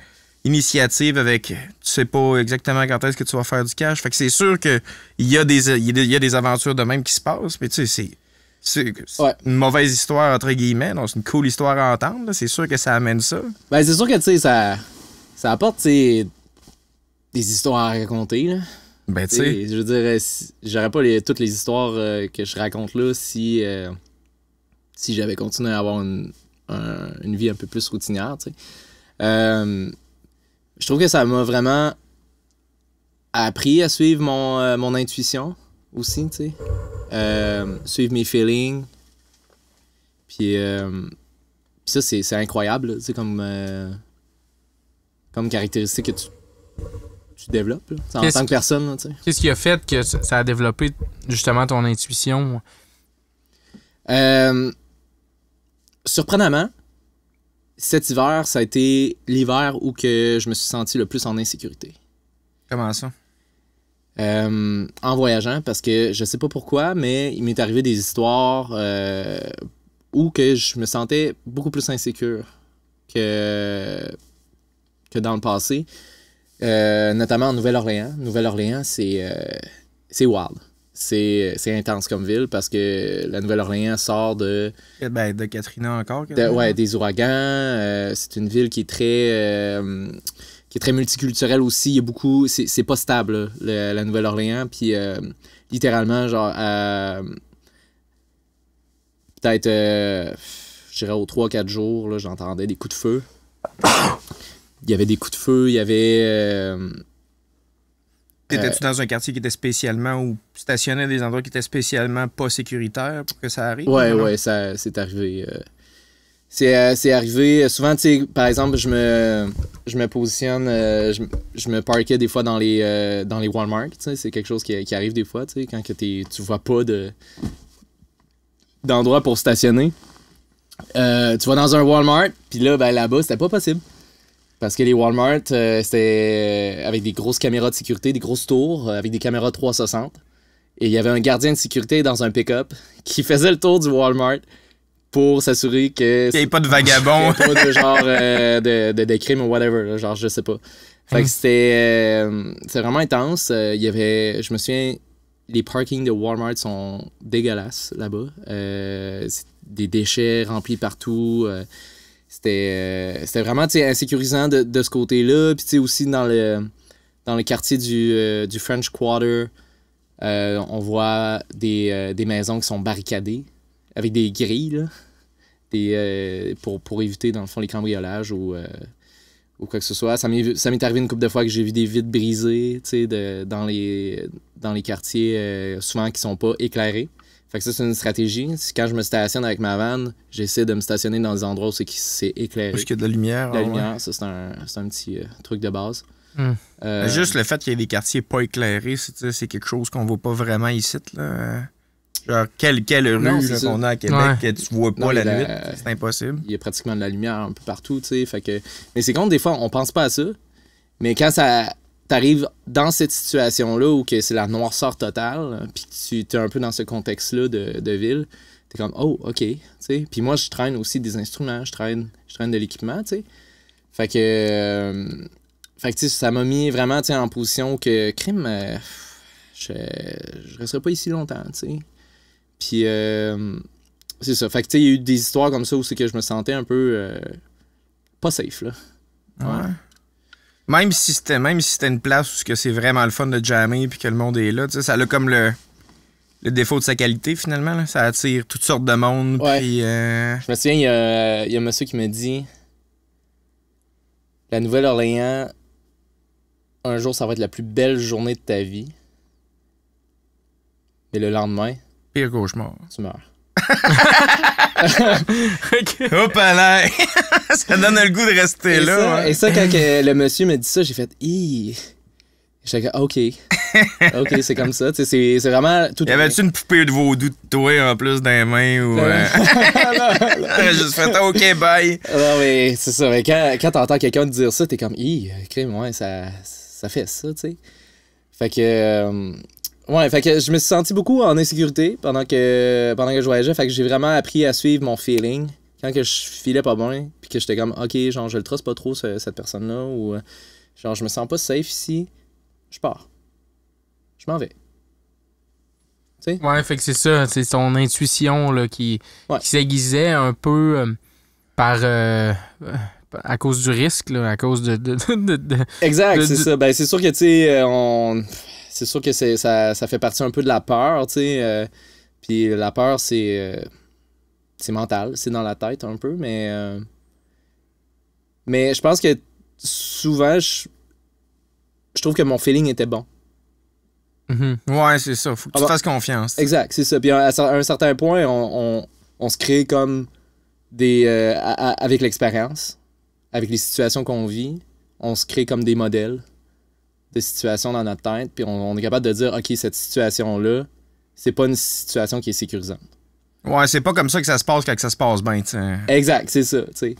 initiative avec... Tu sais pas exactement quand est-ce que tu vas faire du cash. Fait que c'est sûr qu'il y a des aventures de même qui se passent. Mais tu sais, c'est une mauvaise histoire, entre guillemets. Donc, c'est une cool histoire à entendre. Là. C'est sûr que ça amène ça. Ben, c'est sûr que, tu sais, ça apporte, tu sais, des histoires à raconter, là. Ben, tu sais. Je veux dire, j'aurais pas toutes les histoires que je raconte là si j'avais continué à avoir une vie un peu plus routinière, tu sais. Je trouve que ça m'a vraiment appris à suivre mon intuition aussi, tu sais. Suivre mes feelings. Puis ça, c'est incroyable, tu sais, comme caractéristique que tu développes là, en tant que personne. Là, tu sais. Qu'est-ce qui a fait que ça a développé justement ton intuition? Surprenamment, cet hiver, ça a été l'hiver où que je me suis senti le plus en insécurité. Comment ça? En voyageant, parce que je sais pas pourquoi, mais il m'est arrivé des histoires où que je me sentais beaucoup plus insécure que dans le passé. Notamment en Nouvelle-Orléans. Nouvelle-Orléans, c'est wild. C'est intense comme ville parce que la Nouvelle-Orléans sort de Katrina encore. Des ouragans. C'est une ville qui est très multiculturelle aussi. Il y a beaucoup. C'est pas stable, là, la Nouvelle-Orléans. Puis littéralement, genre, peut-être, je dirais, aux 3-4 jours, là, j'entendais des coups de feu. Il y avait des coups de feu, il y avait... Étais-tu dans un quartier qui était spécialement ou stationnais des endroits qui étaient spécialement pas sécuritaires pour que ça arrive? Ouais, ça c'est arrivé. C'est arrivé. Souvent, tu sais, par exemple, je me positionne, je me parquais des fois dans les Walmart. Tu sais, c'est quelque chose qui arrive des fois, tu sais, quand que tu vois pas d'endroit pour stationner. Tu vas dans un Walmart, puis là, ben là-bas, c'était pas possible. Parce que les Walmart, c'était avec des grosses caméras de sécurité, des grosses tours, avec des caméras 360. Et il y avait un gardien de sécurité dans un pick-up qui faisait le tour du Walmart pour s'assurer que... qu'il n'y ait pas de vagabonds. Qu'il n'y ait pas de genre de crime ou whatever, là, genre je sais pas. Fait que c'était vraiment intense. Il y avait... Je me souviens, les parkings de Walmart sont dégueulasses là-bas. Des déchets remplis partout. C'était vraiment insécurisant de ce côté-là. Puis aussi dans le quartier du French Quarter, on voit des maisons qui sont barricadées avec des grilles là, pour éviter dans le fond les cambriolages ou quoi que ce soit. Ça m'est arrivé une couple de fois que j'ai vu des vitres brisées dans les quartiers souvent qui sont pas éclairés. Fait que ça, c'est une stratégie. Quand je me stationne avec ma van, j'essaie de me stationner dans des endroits où c'est éclairé. Parce qu'il y a de la lumière. La lumière, ça, c'est un petit truc de base. Juste le fait qu'il y ait des quartiers pas éclairés, c'est quelque chose qu'on voit pas vraiment ici. Là. Genre, quelle rue qu'on a à Québec que tu vois pas la nuit, c'est impossible. Il y a pratiquement de la lumière un peu partout, tu sais. Fait que... Mais c'est con, des fois, on pense pas à ça. Mais quand t'arrives dans cette situation-là où que c'est la noirceur totale, puis tu es un peu dans ce contexte-là de ville, t'es comme, oh, OK, tu sais. Puis moi, je traîne aussi des instruments, je traîne de l'équipement, tu sais. Fait que ça m'a mis vraiment, tu sais, en position que, crime, je resterai pas ici longtemps, tu sais. Puis, c'est ça. Fait que, tu sais, il y a eu des histoires comme ça où c'est que je me sentais un peu pas safe, là. Ouais. Même si c'était une place où c'est vraiment le fun de jammer puis que le monde est là, ça a comme le défaut de sa qualité finalement. Là. Ça attire toutes sortes de monde. Ouais. Puis, je me souviens, il y a un monsieur qui me dit la Nouvelle-Orléans, un jour, ça va être la plus belle journée de ta vie. Mais le lendemain, pire cauchemar. Tu meurs. Hop là! Ça donne le goût de rester là. Et ça, quand le monsieur me dit ça, j'ai fait j'étais comme, OK. OK, c'est comme ça. C'est vraiment tout. Y avait-tu une poupée de vaudou de toi en plus dans les mains ou. J'ai juste fait OK, bye. Non, mais c'est ça. Mais quand t'entends quelqu'un te dire ça, t'es comme, crime, ouais, ça fait ça, tu sais. Fait que. Ouais, fait que je me suis senti beaucoup en insécurité pendant que je voyageais. Fait que j'ai vraiment appris à suivre mon feeling. Quand que je filais pas bien, puis que j'étais comme, OK, genre, je le truste pas trop, cette personne-là, ou genre, je me sens pas safe ici, je pars. Je m'en vais. Tu sais? Ouais, fait que c'est ça, c'est son intuition là, qui s'aiguisait un peu à cause du risque, là, à cause de Exact, c'est ça. Ben, c'est sûr que, tu sais, c'est sûr que ça fait partie un peu de la peur, tu sais. Puis la peur, c'est mental, c'est dans la tête un peu, mais je pense que souvent, je trouve que mon feeling était bon. Ouais, c'est ça. Faut que tu te fasses confiance. Exact, c'est ça. Puis à un certain point, on se crée comme avec l'expérience, avec les situations qu'on vit, on se crée comme des modèles de situations dans notre tête, puis on est capable de dire, OK, cette situation-là, c'est pas une situation qui est sécurisante. Ouais, c'est pas comme ça que ça se passe quand ça se passe bien, tu sais. Exact, c'est ça, tu sais.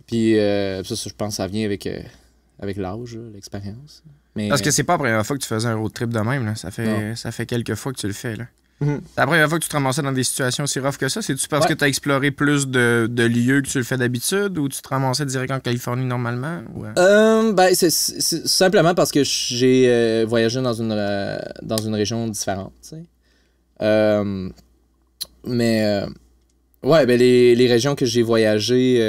Puis ça, je pense que ça vient avec l'âge, l'expérience. Mais, parce que c'est pas la première fois que tu faisais un road trip de même, là. Ça fait quelques fois que tu le fais, là. Mm-hmm. C'est la première fois que tu te ramassais dans des situations aussi rough que ça? C'est-tu parce que tu as exploré plus de lieux que tu le fais d'habitude ou tu te ramassais direct en Californie normalement? Ou... Ben, c'est simplement parce que j'ai voyagé dans une région différente, tu sais. Ouais, ben les régions que j'ai voyagées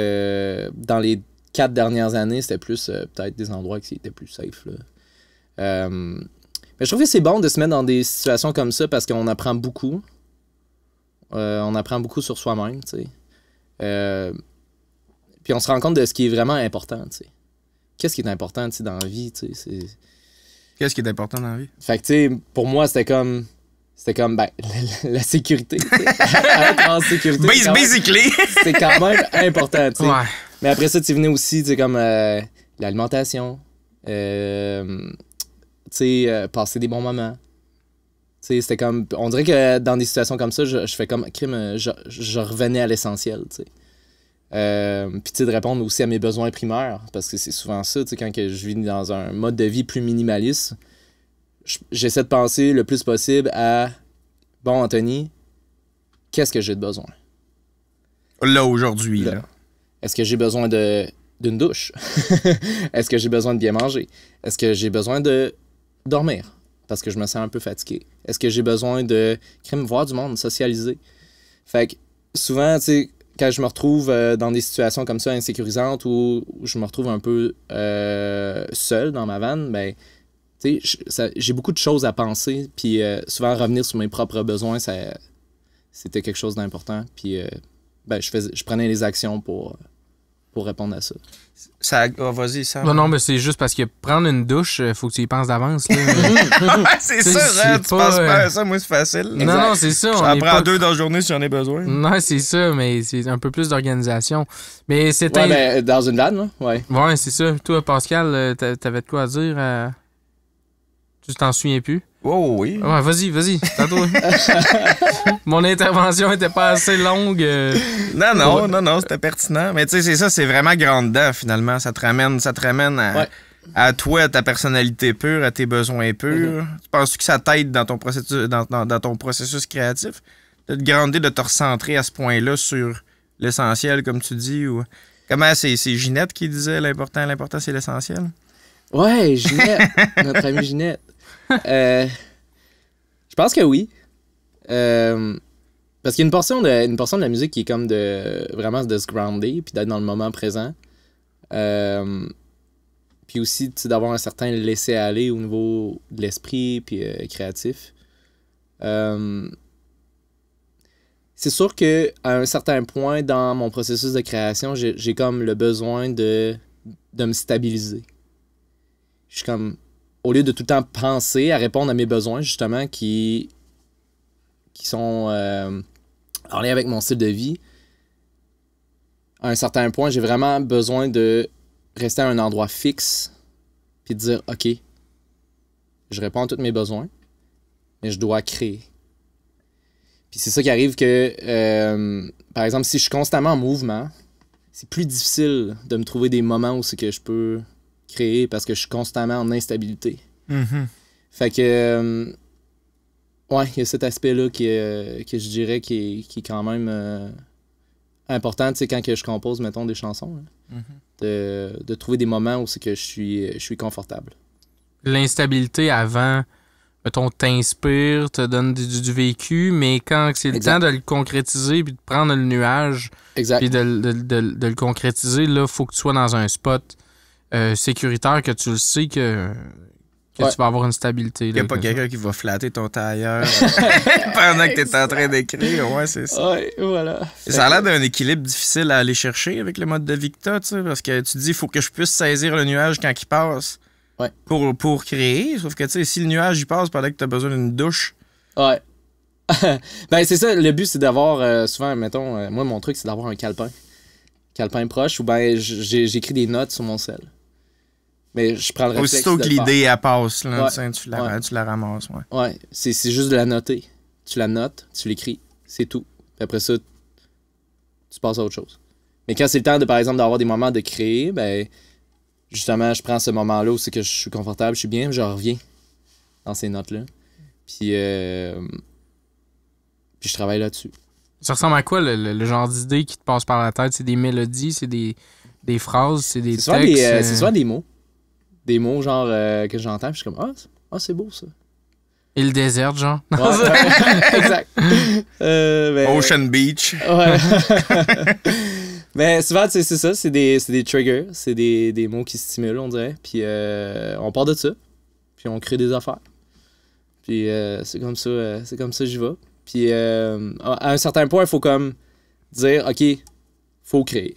dans les 4 dernières années, c'était plus peut-être des endroits qui étaient plus safe, là. Mais je trouve que c'est bon de se mettre dans des situations comme ça parce qu'on apprend beaucoup. On apprend beaucoup sur soi-même, tu sais. Puis on se rend compte de ce qui est vraiment important, tu sais. Qu'est-ce qui est important, tu sais, dans la vie, tu sais. Qu'est-ce qui est important dans la vie? Fait que, tu sais, pour moi, c'était comme ben, la sécurité, tu sais. Être en sécurité. Basically! C'est quand même important, tu sais. Ouais. Mais après ça, tu venais aussi, tu sais, comme l'alimentation. Tu sais, passer des bons moments. Tu sais, c'était comme... On dirait que dans des situations comme ça, je fais comme crime, je revenais à l'essentiel, tu sais. Puis, tu sais, de répondre aussi à mes besoins primaires, parce que c'est souvent ça, tu sais, quand que je vis dans un mode de vie plus minimaliste, j'essaie de penser le plus possible à... Bon, Anthony, qu'est-ce que j'ai de besoin? Là, aujourd'hui, là. Est-ce que j'ai besoin d'une douche? Est-ce que j'ai besoin de bien manger? Est-ce que j'ai besoin de dormir parce que je me sens un peu fatigué? Est-ce que j'ai besoin de voir du monde, socialiser? Fait que souvent, tu sais, quand je me retrouve dans des situations comme ça insécurisantes où je me retrouve un peu seul dans ma vanne, ben, tu sais, j'ai beaucoup de choses à penser, puis souvent revenir sur mes propres besoins, c'était quelque chose d'important, puis ben, je prenais les actions pour répondre à ça. Vas-y, ça. Non, mais c'est juste parce que prendre une douche, faut que tu y penses d'avance. C'est ça, hein, tu penses pas à ça, moi c'est facile. Non, c'est ça. J'en prends 2 dans la journée si j'en ai besoin. Non, c'est ça, mais c'est un peu plus d'organisation. Mais c'était... Ouais, ben, dans une vanne, là, ouais. Ouais, c'est ça. Toi, Pascal, t'avais de quoi à dire? Tu t'en souviens plus? Oh oui. Ouais, vas-y, tantôt. Mon intervention était pas assez longue. Non, c'était pertinent. Mais tu sais, c'est ça, c'est vraiment grand dedans, finalement. Ça te ramène à toi, à ta personnalité pure, à tes besoins purs. Tu penses que ça t'aide dans ton processus créatif? De te grandir, de te recentrer à ce point-là sur l'essentiel, comme tu dis? Ou... Comment c'est Ginette qui disait l'important c'est l'essentiel? Ouais, Ginette, notre amie Ginette. Je pense que oui. Parce qu'il y a une portion de la musique qui est comme vraiment de se grounder puis d'être dans le moment présent. Puis aussi d'avoir un certain laisser-aller au niveau de l'esprit puis créatif. C'est sûr qu'à un certain point dans mon processus de création, j'ai comme le besoin de me stabiliser. Je suis comme... Au lieu de tout le temps penser à répondre à mes besoins, justement, qui sont en lien avec mon style de vie, à un certain point, j'ai vraiment besoin de rester à un endroit fixe puis de dire, OK, je réponds à tous mes besoins, mais je dois créer. Puis c'est ça qui arrive que, par exemple, si je suis constamment en mouvement, c'est plus difficile de me trouver des moments où c'est que je peux... créer parce que je suis constamment en instabilité. Mm-hmm. Fait que ouais, il y a cet aspect-là que je dirais qui est quand même important, tu sais, quand que je compose, mettons, des chansons. Hein, de trouver des moments où c'est que je suis confortable. L'instabilité avant, mettons, t'inspire, te donne du vécu, mais quand c'est le temps de le concrétiser puis de prendre le nuage puis de le concrétiser, là, faut que tu sois dans un spot sécuritaire, que tu le sais que que tu vas avoir une stabilité. Il n'y a là, pas comme ça. quelqu'un qui va flatter ton tailleur pendant que tu es en train d'écrire. Ouais, c'est ça. Ouais, voilà. Ça a l'air d'un équilibre difficile à aller chercher avec le mode de vie que t'as, tu sais, parce que tu te dis, il faut que je puisse saisir le nuage quand il passe Ouais. pour créer. Sauf que, tu sais, si le nuage il passe pendant que tu as besoin d'une douche, Ouais. Ben, c'est ça, le but, c'est d'avoir, souvent, mettons, moi, mon truc, c'est d'avoir un calepin. Calepin proche, ou ben, j'écris des notes sur mon sel. Mais je prends le réflexe aussitôt de que le faire. l'idée, elle passe, là, Ouais. tu sais, tu la ramasses. Ouais. Ouais, c'est juste de la noter. Tu la notes, tu l'écris, c'est tout. Puis après ça, tu passes à autre chose. Mais quand c'est le temps, de, par exemple, d'avoir des moments de créer, ben, justement, je prends ce moment-là où c'est que je suis confortable, je suis bien, je reviens dans ces notes-là. Puis je travaille là-dessus. Ça ressemble à quoi le genre d'idée qui te passe par la tête? C'est des mélodies, c'est des phrases, c'est des C'est souvent textes? c'est souvent des mots. Des mots, genre, que j'entends, puis je suis comme, c'est beau, ça. Et le désert, genre? Ouais, exact. Ben, Ocean Beach. Ouais. Mais souvent, c'est ça, c'est des triggers, c'est des mots qui stimulent, on dirait. Puis on part de ça, puis on crée des affaires. Puis c'est comme ça que j'y vais. Puis à un certain point, il faut comme dire, OK, faut créer,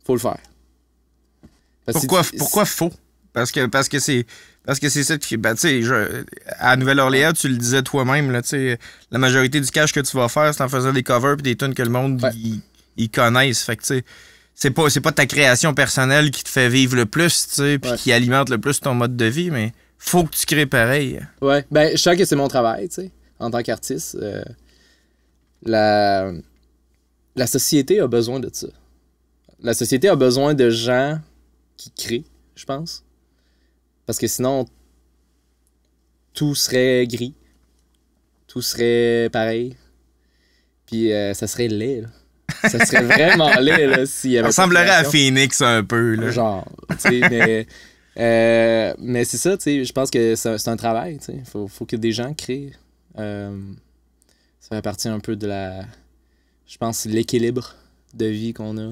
faut le faire. Parce que Pourquoi faux? Parce que c'est ça qui. Ben, tu sais, à Nouvelle-Orléans, tu le disais toi-même, là, tu sais, la majorité du cash que tu vas faire, c'est en faisant des covers et des tunes que le monde Ouais. ils connaissent. Fait que, tu sais, c'est pas ta création personnelle qui te fait vivre le plus, tu sais, puis Ouais. qui alimente le plus ton mode de vie, mais faut que tu crées pareil. Ouais, ben, je sens que c'est mon travail, tu sais, en tant qu'artiste. La société a besoin de ça. La société a besoin de gens qui créent, je pense. Parce que sinon, tout serait gris. Tout serait pareil. Puis ça serait laid, là. Ça serait vraiment laid, là, s'il y avait Ça pas de ressemblerait à création. Phoenix un peu, là. Genre, tu sais, mais c'est ça, tu sais, je pense que c'est un travail, tu sais. Faut que des gens créent. Ça fait partie un peu de je pense, l'équilibre de vie qu'on a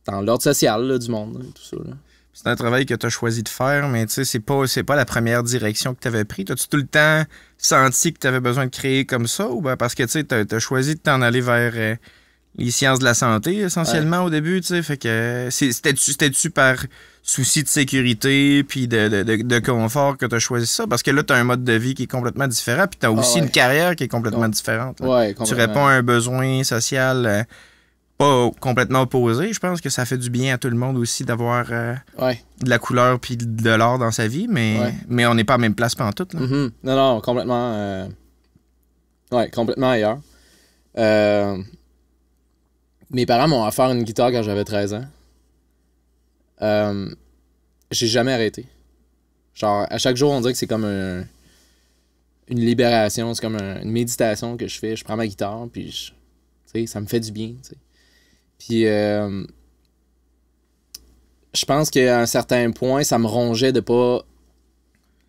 dans l'ordre social là, du monde, là, tout ça. Là. C'est un travail que tu as choisi de faire, mais tu sais, c'est pas la première direction que tu avais pris. T'as-tu tout le temps senti que tu avais besoin de créer comme ça, ou ben parce que tu sais, t'as choisi de t'en aller vers les sciences de la santé essentiellement au début, tu sais, fait que c'était-tu par souci de sécurité puis de confort que tu as choisi ça, parce que là tu as un mode de vie qui est complètement différent, puis tu as aussi ouais. une carrière qui est complètement différente. Là. Ouais, Tu complètement. réponds à un besoin social pas complètement opposé. Je pense que ça fait du bien à tout le monde aussi d'avoir Ouais. de la couleur puis de l'art dans sa vie, mais on n'est pas à la même place pantoute. Là. Mhm. Non, complètement. Ouais, complètement ailleurs. Mes parents m'ont offert une guitare quand j'avais 13 ans. J'ai jamais arrêté. Genre, à chaque jour, on dirait que c'est comme une libération, c'est comme une méditation que je fais. Je prends ma guitare, puis tu sais, ça me fait du bien. Tu sais. Puis, je pense qu'à un certain point, ça me rongeait de pas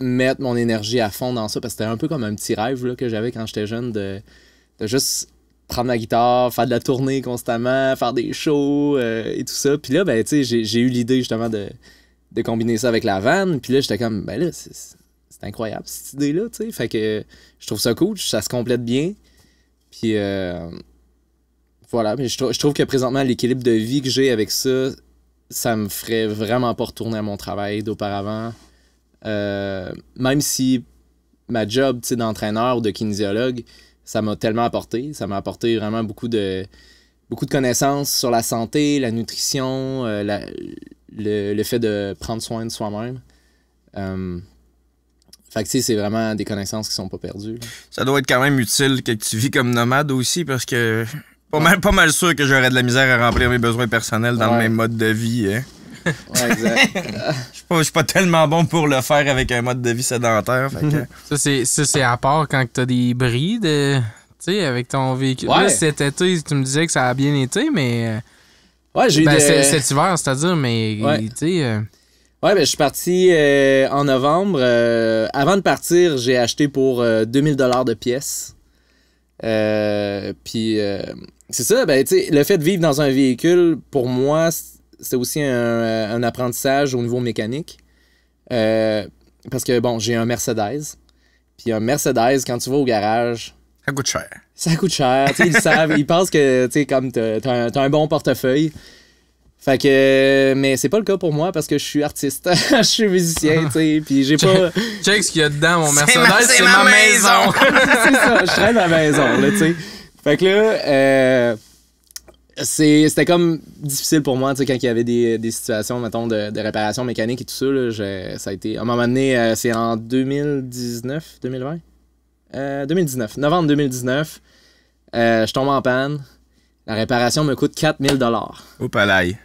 mettre mon énergie à fond dans ça, parce que c'était un peu comme un petit rêve là, que j'avais quand j'étais jeune de juste prendre ma guitare, faire de la tournée constamment, faire des shows et tout ça. Puis là, ben, tu sais, j'ai eu l'idée justement de combiner ça avec la vanne. Puis là, j'étais comme, ben là, c'est incroyable cette idée-là, tu sais. Fait que je trouve ça cool, ça se complète bien. Puis voilà, mais je trouve que présentement, l'équilibre de vie que j'ai avec ça, ça me ferait vraiment pas retourner à mon travail d'auparavant. Même si ma job, tu sais, d'entraîneur ou de kinésiologue, ça m'a tellement apporté. Ça m'a apporté vraiment beaucoup de connaissances sur la santé, la nutrition, le fait de prendre soin de soi-même. Fait que, tu sais, c'est vraiment des connaissances qui sont pas perdues. Là. Ça doit être quand même utile que tu vis comme nomade aussi, parce que pas mal sûr que j'aurais de la misère à remplir mes besoins personnels dans le même mode de vie. Hein. Ouais, exact. Je suis pas tellement bon pour le faire avec un mode de vie sédentaire. Fait que... Ça, c'est à part quand t'as des bris de. Tu sais, avec ton véhicule. Ouais. Là, cet été, tu me disais que ça a bien été, mais. Ouais, j'ai eu cet hiver, c'est-à-dire, mais. Ouais. Tu sais. Ouais, ben, je suis parti en novembre. Avant de partir, j'ai acheté pour 2000 $ de pièces. Puis, c'est ça, ben, tu sais, le fait de vivre dans un véhicule, pour moi, c'est aussi un apprentissage au niveau mécanique. parce que, bon, j'ai un Mercedes. Puis un Mercedes, quand tu vas au garage... Ça coûte cher. Ça coûte cher. Ils le savent. Ils pensent que, tu sais, comme t'as un bon portefeuille. Fait que... Mais c'est pas le cas pour moi parce que je suis artiste. Je suis musicien, tu sais. Puis j'ai pas... Check ce qu'il y a dedans, mon Mercedes, c'est ma maison. C'est ça. Je traîne à la maison, là, tu sais. Fait que là... C'était comme difficile pour moi, tu sais, quand il y avait des situations, mettons, de réparation mécanique et tout ça, là, ça a été... À un moment donné, c'est en 2019, 2020? 2019, novembre 2019, je tombe en panne. La réparation me coûte 4000 $. Au palais.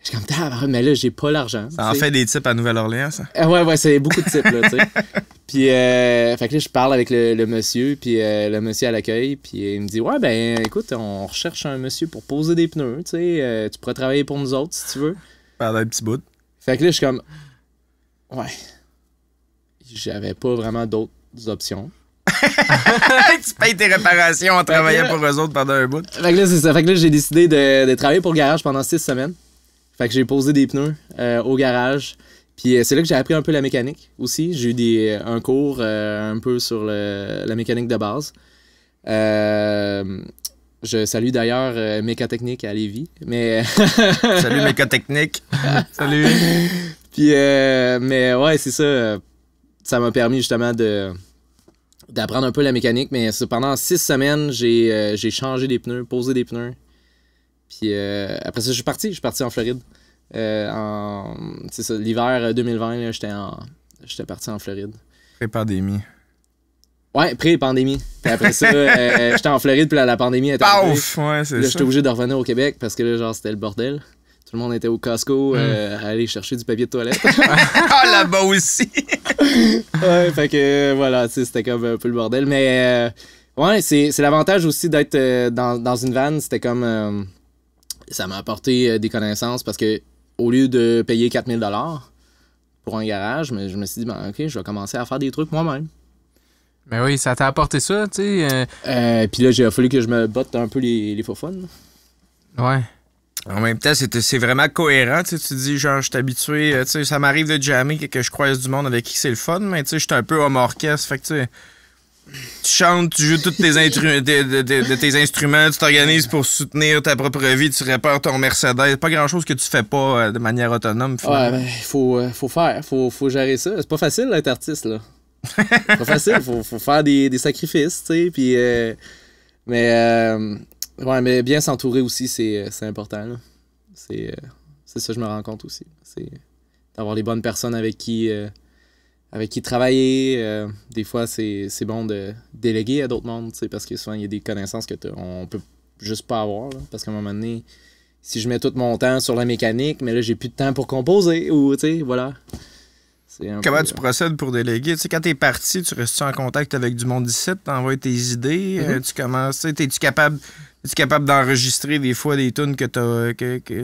Je suis comme, mais là, j'ai pas l'argent. Ça en fait des types à Nouvelle-Orléans, ça? Ouais, c'est beaucoup de types, là, tu sais. Puis, fait que là, je parle avec le monsieur, puis le monsieur à l'accueil, puis il me dit, ouais, ben, écoute, on recherche un monsieur pour poser des pneus, tu sais, tu pourrais travailler pour nous autres, si tu veux. Par un petit bout. Fait que là, je suis comme, ouais. J'avais pas vraiment d'autres options. Tu payes tes réparations en travaillant pour eux autres pendant un bout. Fait que là, c'est ça. Fait que là, j'ai décidé de travailler pour le garage pendant 6 semaines. Fait que j'ai posé des pneus au garage. Puis c'est là que j'ai appris un peu la mécanique aussi. J'ai eu un cours un peu sur la mécanique de base. Je salue d'ailleurs Mécatechnique à Lévis. Mais... Salut Mécatechnique. Salut. Puis, mais ouais, c'est ça. Ça m'a permis justement d'apprendre un peu la mécanique. Mais pendant 6 semaines, j'ai changé des pneus, posé des pneus. Puis après ça, je suis parti en Floride. C'est ça, l'hiver 2020, là, j'étais parti en Floride. Pré-pandémie. Ouais, pré-pandémie. Puis après ça, j'étais en Floride, puis la pandémie était arrivée. Paf! Ouais, c'est Là, ça. j'étais obligé de revenir au Québec parce que là, genre, c'était le bordel. Tout le monde était au Costco à aller chercher du papier de toilette. Ah, là-bas aussi! Ouais, fait que voilà, tu sais, c'était comme un peu le bordel. Mais ouais, c'est l'avantage aussi d'être dans une van. C'était comme... ça m'a apporté des connaissances parce que au lieu de payer 4000 $ pour un garage, je me suis dit, ben, OK, je vais commencer à faire des trucs moi-même. Ben oui, ça t'a apporté ça, tu sais. Puis là, il a fallu que je me botte un peu les faux fun. Ouais. En même temps, c'est vraiment cohérent. Tu te dis, genre, je suis habitué. Tu sais, ça m'arrive de jammer que je croise du monde avec qui c'est le fun, mais tu sais, je suis un peu homme orchestre. Fait que tu sais, tu chantes, tu joues tous tes instruments, tu t'organises pour soutenir ta propre vie, tu répares ton Mercedes. Pas grand-chose que tu fais pas de manière autonome. Finalement. Ouais, ben, faut gérer ça. C'est pas facile d'être artiste, là. C'est pas facile, faut faire des sacrifices, tu sais, puis... ouais, mais bien s'entourer aussi, c'est important, là. C'est ça, je me rends compte aussi. C'est d'avoir les bonnes personnes avec qui travailler. Des fois, c'est bon de déléguer à d'autres mondes, parce que souvent, il y a des connaissances on peut juste pas avoir. Là, parce qu'à un moment donné, si je mets tout mon temps sur la mécanique, mais là, j'ai plus de temps pour composer, ou, tu sais, voilà. Comment tu procèdes pour déléguer? Tu sais, quand t'es parti, tu restes en contact avec du monde d'ici, t'envoies tes idées, tu commences, es-tu capable d'enregistrer des fois des tunes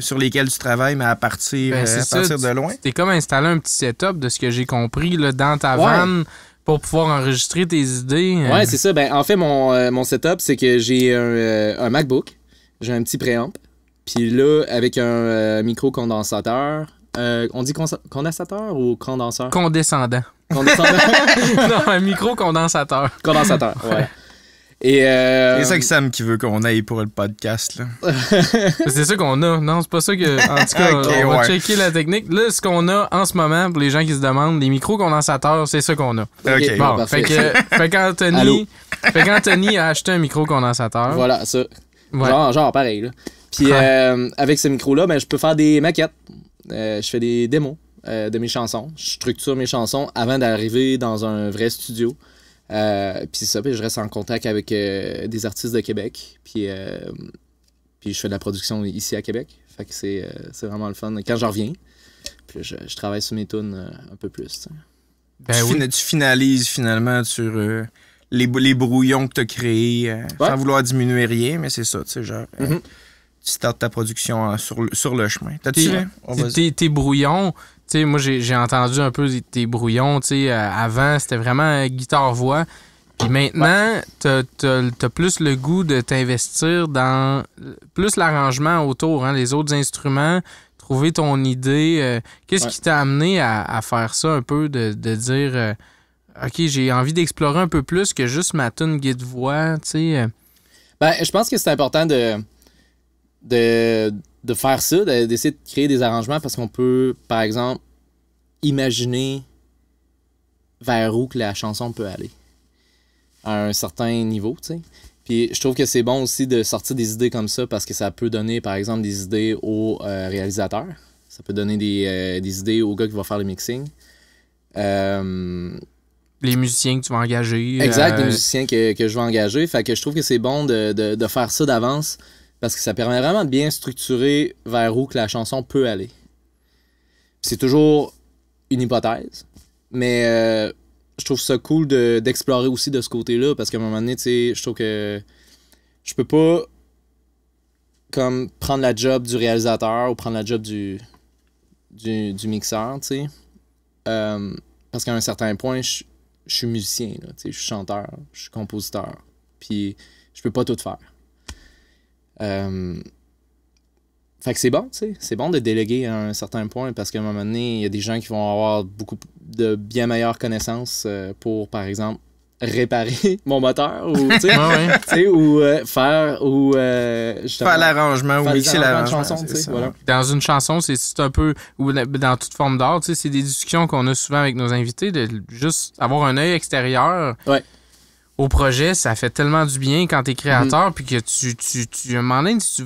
sur lesquelles tu travailles, mais à partir de loin? T'es comme installé un petit setup de ce que j'ai compris là, dans ta van pour pouvoir enregistrer tes idées. Ouais, c'est ça. Ben, en fait, mon setup, c'est que j'ai un MacBook, j'ai un petit préamp, puis là, avec un micro-condensateur, on dit condensateur ou condenseur? Condescendant. Condescendant? Non, un micro-condensateur. Condensateur, ouais. Et c'est ça que Sam qui veut qu'on aille pour le podcast, là. C'est ça qu'on a. Non, c'est pas ça que... En tout cas, okay, on va checker la technique. Là, ce qu'on a en ce moment, pour les gens qui se demandent, des micro-condensateurs, c'est ça qu'on a. OK. Bon, fait qu'Anthony a acheté un micro-condensateur. Voilà, ça. Ouais. Genre pareil, là. Puis avec ce micro-là, ben, je peux faire des maquettes. Je fais des démos de mes chansons. Je structure mes chansons avant d'arriver dans un vrai studio. Puis ça, je reste en contact avec des artistes de Québec. Puis je fais de la production ici à Québec. Fait que c'est vraiment le fun. Quand je reviens, puis je travaille sur mes tunes un peu plus. Tu finalises finalement sur les brouillons que tu as créés sans vouloir diminuer rien, mais c'est ça, tu sais, genre... tu startes ta production sur le chemin. Tes brouillons, tu sais, moi j'ai entendu un peu tes brouillons, tu sais, avant c'était vraiment guitare-voix, puis maintenant t'as plus le goût de t'investir dans plus l'arrangement autour, hein, les autres instruments, trouver ton idée. Qu'est-ce qui t'a amené à faire ça un peu, de dire OK, j'ai envie d'explorer un peu plus que juste ma tune guide-voix, tu sais. Ben, je pense que c'est important de faire ça, d'essayer de créer des arrangements parce qu'on peut, par exemple, imaginer vers où que la chanson peut aller à un certain niveau, tu sais. Puis je trouve que c'est bon aussi de sortir des idées comme ça parce que ça peut donner, par exemple, des idées aux réalisateurs. Ça peut donner des idées au gars qui va faire le mixing. Les musiciens que tu vas engager. Exact, les musiciens que je vais engager. Fait que je trouve que c'est bon de faire ça d'avance parce que ça permet vraiment de bien structurer vers où que la chanson peut aller. Puis c'est toujours une hypothèse, mais je trouve ça cool d'explorer aussi de ce côté-là parce qu'à un moment donné, tu sais, je trouve que je peux pas comme prendre la job du réalisateur ou prendre la job du mixeur, tu sais. Parce qu'à un certain point, je suis musicien, là, je suis chanteur, je suis compositeur, puis je peux pas tout faire. Fait que c'est bon, tu sais, c'est bon de déléguer à un certain point parce qu'à un moment donné, il y a des gens qui vont avoir beaucoup de bien meilleures connaissances pour, par exemple, réparer mon moteur ou, tu sais, ou faire l'arrangement ou mixer l'arrangement. Voilà. Dans une chanson, c'est un peu, ou dans toute forme d'art, tu sais, c'est des discussions qu'on a souvent avec nos invités, de juste avoir un œil extérieur au projet. Ça fait tellement du bien quand t'es créateur, puis que tu à un moment donné, tu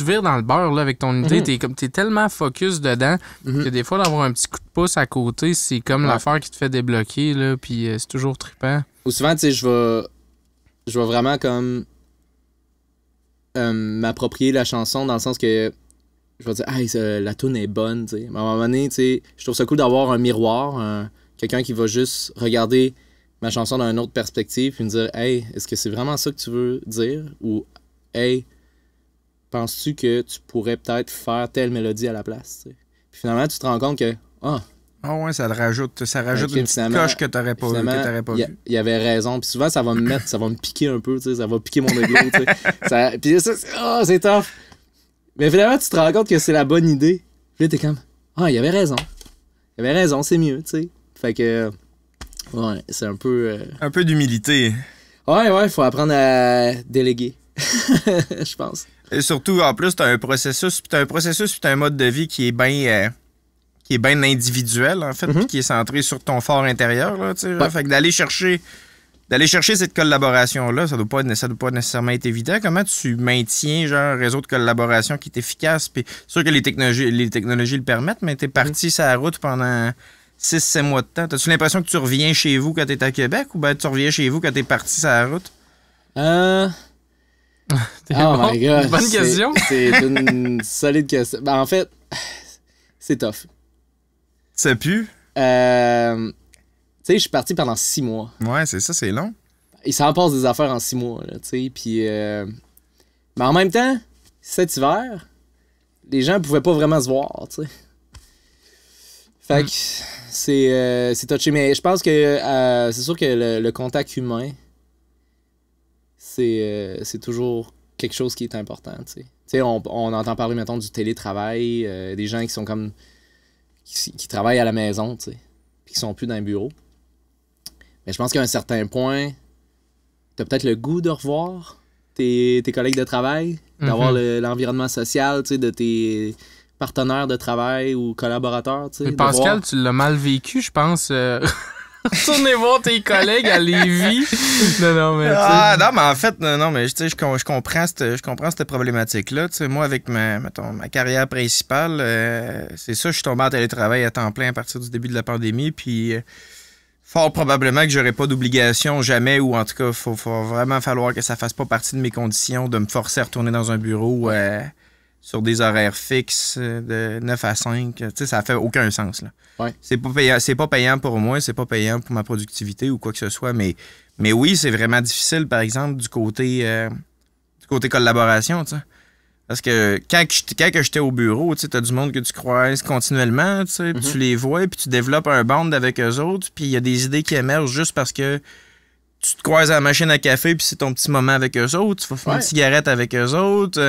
vires dans le beurre là, avec ton idée, t'es tellement focus dedans que des fois, d'avoir un petit coup de pouce à côté, c'est comme l'affaire qui te fait débloquer, là, puis c'est toujours trippant. Ou souvent, tu sais, je vais vraiment comme m'approprier la chanson dans le sens que je vais dire, la tune est bonne, tu sais. Mais à un moment donné, tu sais, je trouve ça cool d'avoir un miroir, quelqu'un qui va juste regarder ma chanson dans une autre perspective puis me dire, hey, est-ce que c'est vraiment ça que tu veux dire? Ou, hey, penses-tu que tu pourrais peut-être faire telle mélodie à la place, tu sais? Puis finalement, tu te rends compte que, ça rajoute une petite coche que t'aurais pas vu. Il y avait raison. Puis souvent, ça va me piquer un peu, tu sais, ça va piquer mon ego, tu sais. Puis ça, c'est tough. Mais finalement, tu te rends compte que c'est la bonne idée. Puis là, t'es comme, il y avait raison. Il y avait raison, c'est mieux, tu sais. Fait que, c'est un peu... Un peu d'humilité. Ouais, faut apprendre à déléguer, je pense. Et surtout, en plus, t'as un processus puis t'as un mode de vie qui est bien individuel, en fait, puis qui est centré sur ton fort intérieur, là, tu sais. Fait que d'aller chercher cette collaboration-là, ça doit pas nécessairement être évident. Comment tu maintiens, un réseau de collaboration qui est efficace? Puis c'est sûr que les technologies le permettent, mais t'es parti sur la route pendant 6-7 mois de temps. T'as-tu l'impression que tu reviens chez vous quand t'es à Québec ou tu reviens chez vous quand t'es parti sur la route? My God. Bonne question. C'est une solide question. Ben, en fait, c'est tough. Ça pue? Tu sais, je suis parti pendant 6 mois. Ouais, c'est ça, c'est long. Il s'en passe des affaires en 6 mois, là, tu sais. Puis, mais en même temps, cet hiver, les gens pouvaient pas vraiment se voir, tu sais. Fait que c'est touché. Mais je pense que c'est sûr que le contact humain, c'est toujours quelque chose qui est important, tu sais. Tu sais, on entend parler, mettons, du télétravail, des gens qui sont comme... qui travaillent à la maison, tu sais, puis qui sont plus dans un bureau. Mais je pense qu'à un certain point, t'as peut-être le goût de revoir tes collègues de travail, d'avoir l'environnement social, tu sais, de tes partenaires de travail ou collaborateurs, tu sais. Pascal, tu l'as mal vécu, je pense. Retournez voir tes collègues à Lévis. Non, mais en fait, non, mais tu sais, je comprends cette problématique-là. Tu sais, moi, avec ma carrière principale, c'est ça, je suis tombé en télétravail à temps plein à partir du début de la pandémie, puis fort probablement que j'aurais pas d'obligation jamais, ou en tout cas, faut vraiment falloir que ça fasse pas partie de mes conditions de me forcer à retourner dans un bureau sur des horaires fixes de 9 à 5. Tu sais, ça fait aucun sens, là. Ouais. C'est pas payant pour moi, c'est pas payant pour ma productivité ou quoi que ce soit, mais oui, c'est vraiment difficile, par exemple, du côté collaboration, tu sais. Parce que quand j'étais au bureau, tu sais, t'as du monde que tu croises continuellement, tu sais, tu les vois, puis tu développes un bond avec eux autres, puis il y a des idées qui émergent juste parce que tu te croises à la machine à café, puis c'est ton petit moment avec eux autres. Tu vas fumer une cigarette avec eux autres.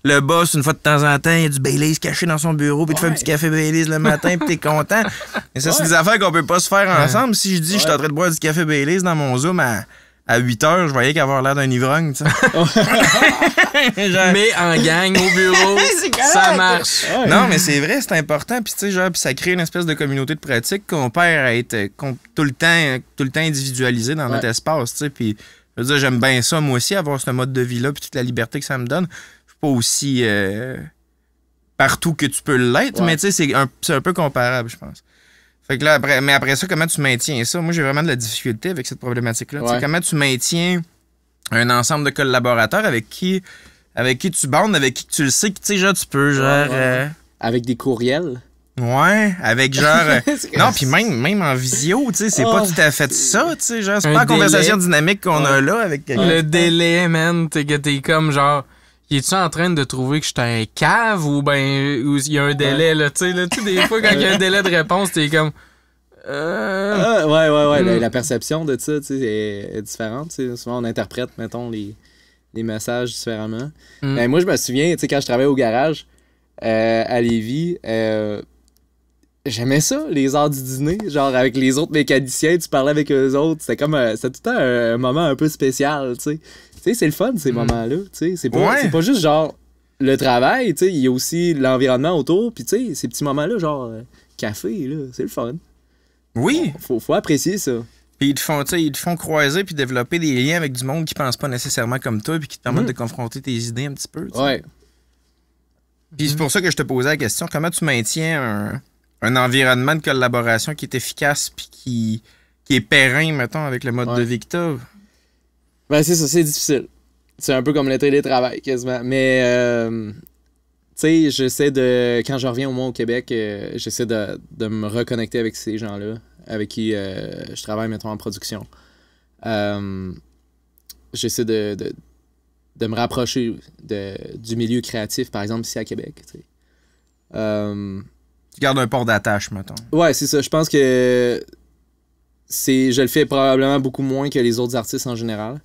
Le boss, une fois de temps en temps, il y a du Baileys caché dans son bureau, puis tu fais un petit café Baileys le matin, puis t'es content. Et ça, c'est des affaires qu'on peut pas se faire ensemble. Si je dis je suis en train de boire du café Baileys dans mon Zoom à 8 heures, je voyais qu'avoir l'air d'un ivrogne, tu sais. Mais en gang, au bureau, ça marche. Ouais. Non, mais c'est vrai, c'est important. Puis, tu sais, genre, ça crée une espèce de communauté de pratique qu'on perd à être tout le temps individualisé dans notre espace, tu sais. Puis, je veux dire, j'aime bien ça, moi aussi, avoir ce mode de vie-là, puis toute la liberté que ça me donne. Je suis pas aussi partout que tu peux l'être, mais tu sais, c'est un peu comparable, je pense. Fait que là, après ça, comment tu maintiens ça? Moi, j'ai vraiment de la difficulté avec cette problématique-là. Comment tu maintiens un ensemble de collaborateurs avec qui tu bandes, avec qui tu le sais que, tu sais, genre, tu peux, genre... Avec des courriels? Ouais, avec genre... non, puis même en visio, tu sais, c'est pas tout à fait ça, tu sais, genre, c'est pas la conversation dynamique qu'on a là avec quelqu'un. Le délai, man, t'es comme genre... Es-tu en train de trouver que je suis un cave ou ben il y a un délai, là, tu sais, des fois, quand il y a un délai de réponse, t'es comme... La perception de ça, tu sais, est différente, tu sais. Souvent, on interprète, mettons, les messages différemment. Ben, moi, je me souviens, tu sais, quand je travaillais au garage à Lévis, j'aimais ça, les heures du dîner. Genre, avec les autres mécaniciens, tu parlais avec eux autres. C'était comme... c'était tout le temps un moment un peu spécial, tu sais. Tu sais, c'est le fun, ces moments-là. Tu sais, c'est pas juste genre le travail, tu sais, il y a aussi l'environnement autour. Puis, tu sais, ces petits moments-là, genre café, là, c'est le fun. Oui. Faut apprécier ça. Puis ils te font croiser puis développer des liens avec du monde qui pense pas nécessairement comme toi puis qui te permettent de confronter tes idées un petit peu. T'sais. Ouais. Puis c'est pour ça que je te posais la question, comment tu maintiens un environnement de collaboration qui est efficace puis qui est périn, mettons, avec le mode de vie que t'as? Ben, c'est ça, c'est difficile. C'est un peu comme le télétravail, quasiment. Mais, tu sais, j'essaie de... Quand je reviens au moins au Québec, j'essaie de me reconnecter avec ces gens-là, avec qui je travaille, mettons, en production. J'essaie de me rapprocher du milieu créatif, par exemple, ici à Québec, tu sais. Tu gardes un port d'attache, mettons. Ouais, c'est ça. Je pense que je le fais probablement beaucoup moins que les autres artistes en général.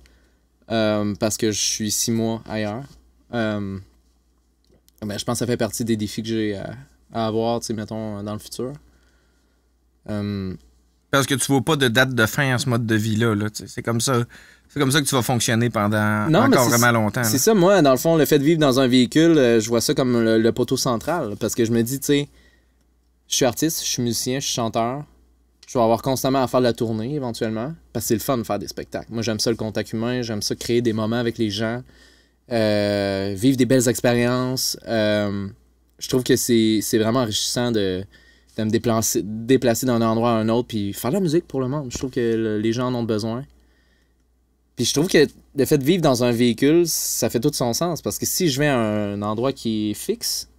Parce que je suis 6 mois ailleurs. Ben, je pense que ça fait partie des défis que j'ai à avoir, tu sais, mettons, dans le futur. Parce que tu vois pas de date de fin à ce mode de vie-là. Là, c'est comme ça. C'est comme ça que tu vas fonctionner pendant encore vraiment longtemps. C'est ça, moi, dans le fond, le fait de vivre dans un véhicule, je vois ça comme le poteau central. Parce que je me dis, tu sais, je suis artiste, je suis musicien, je suis chanteur. Je vais avoir constamment à faire de la tournée, éventuellement, parce que c'est le fun de faire des spectacles. Moi, j'aime ça, le contact humain, j'aime ça, créer des moments avec les gens, vivre des belles expériences. Je trouve que c'est vraiment enrichissant de me déplacer d'un endroit à un autre, puis faire de la musique pour le monde. Je trouve que les gens en ont besoin. Puis je trouve que le fait de vivre dans un véhicule, ça fait tout son sens, parce que si je vais à un endroit qui est fixe,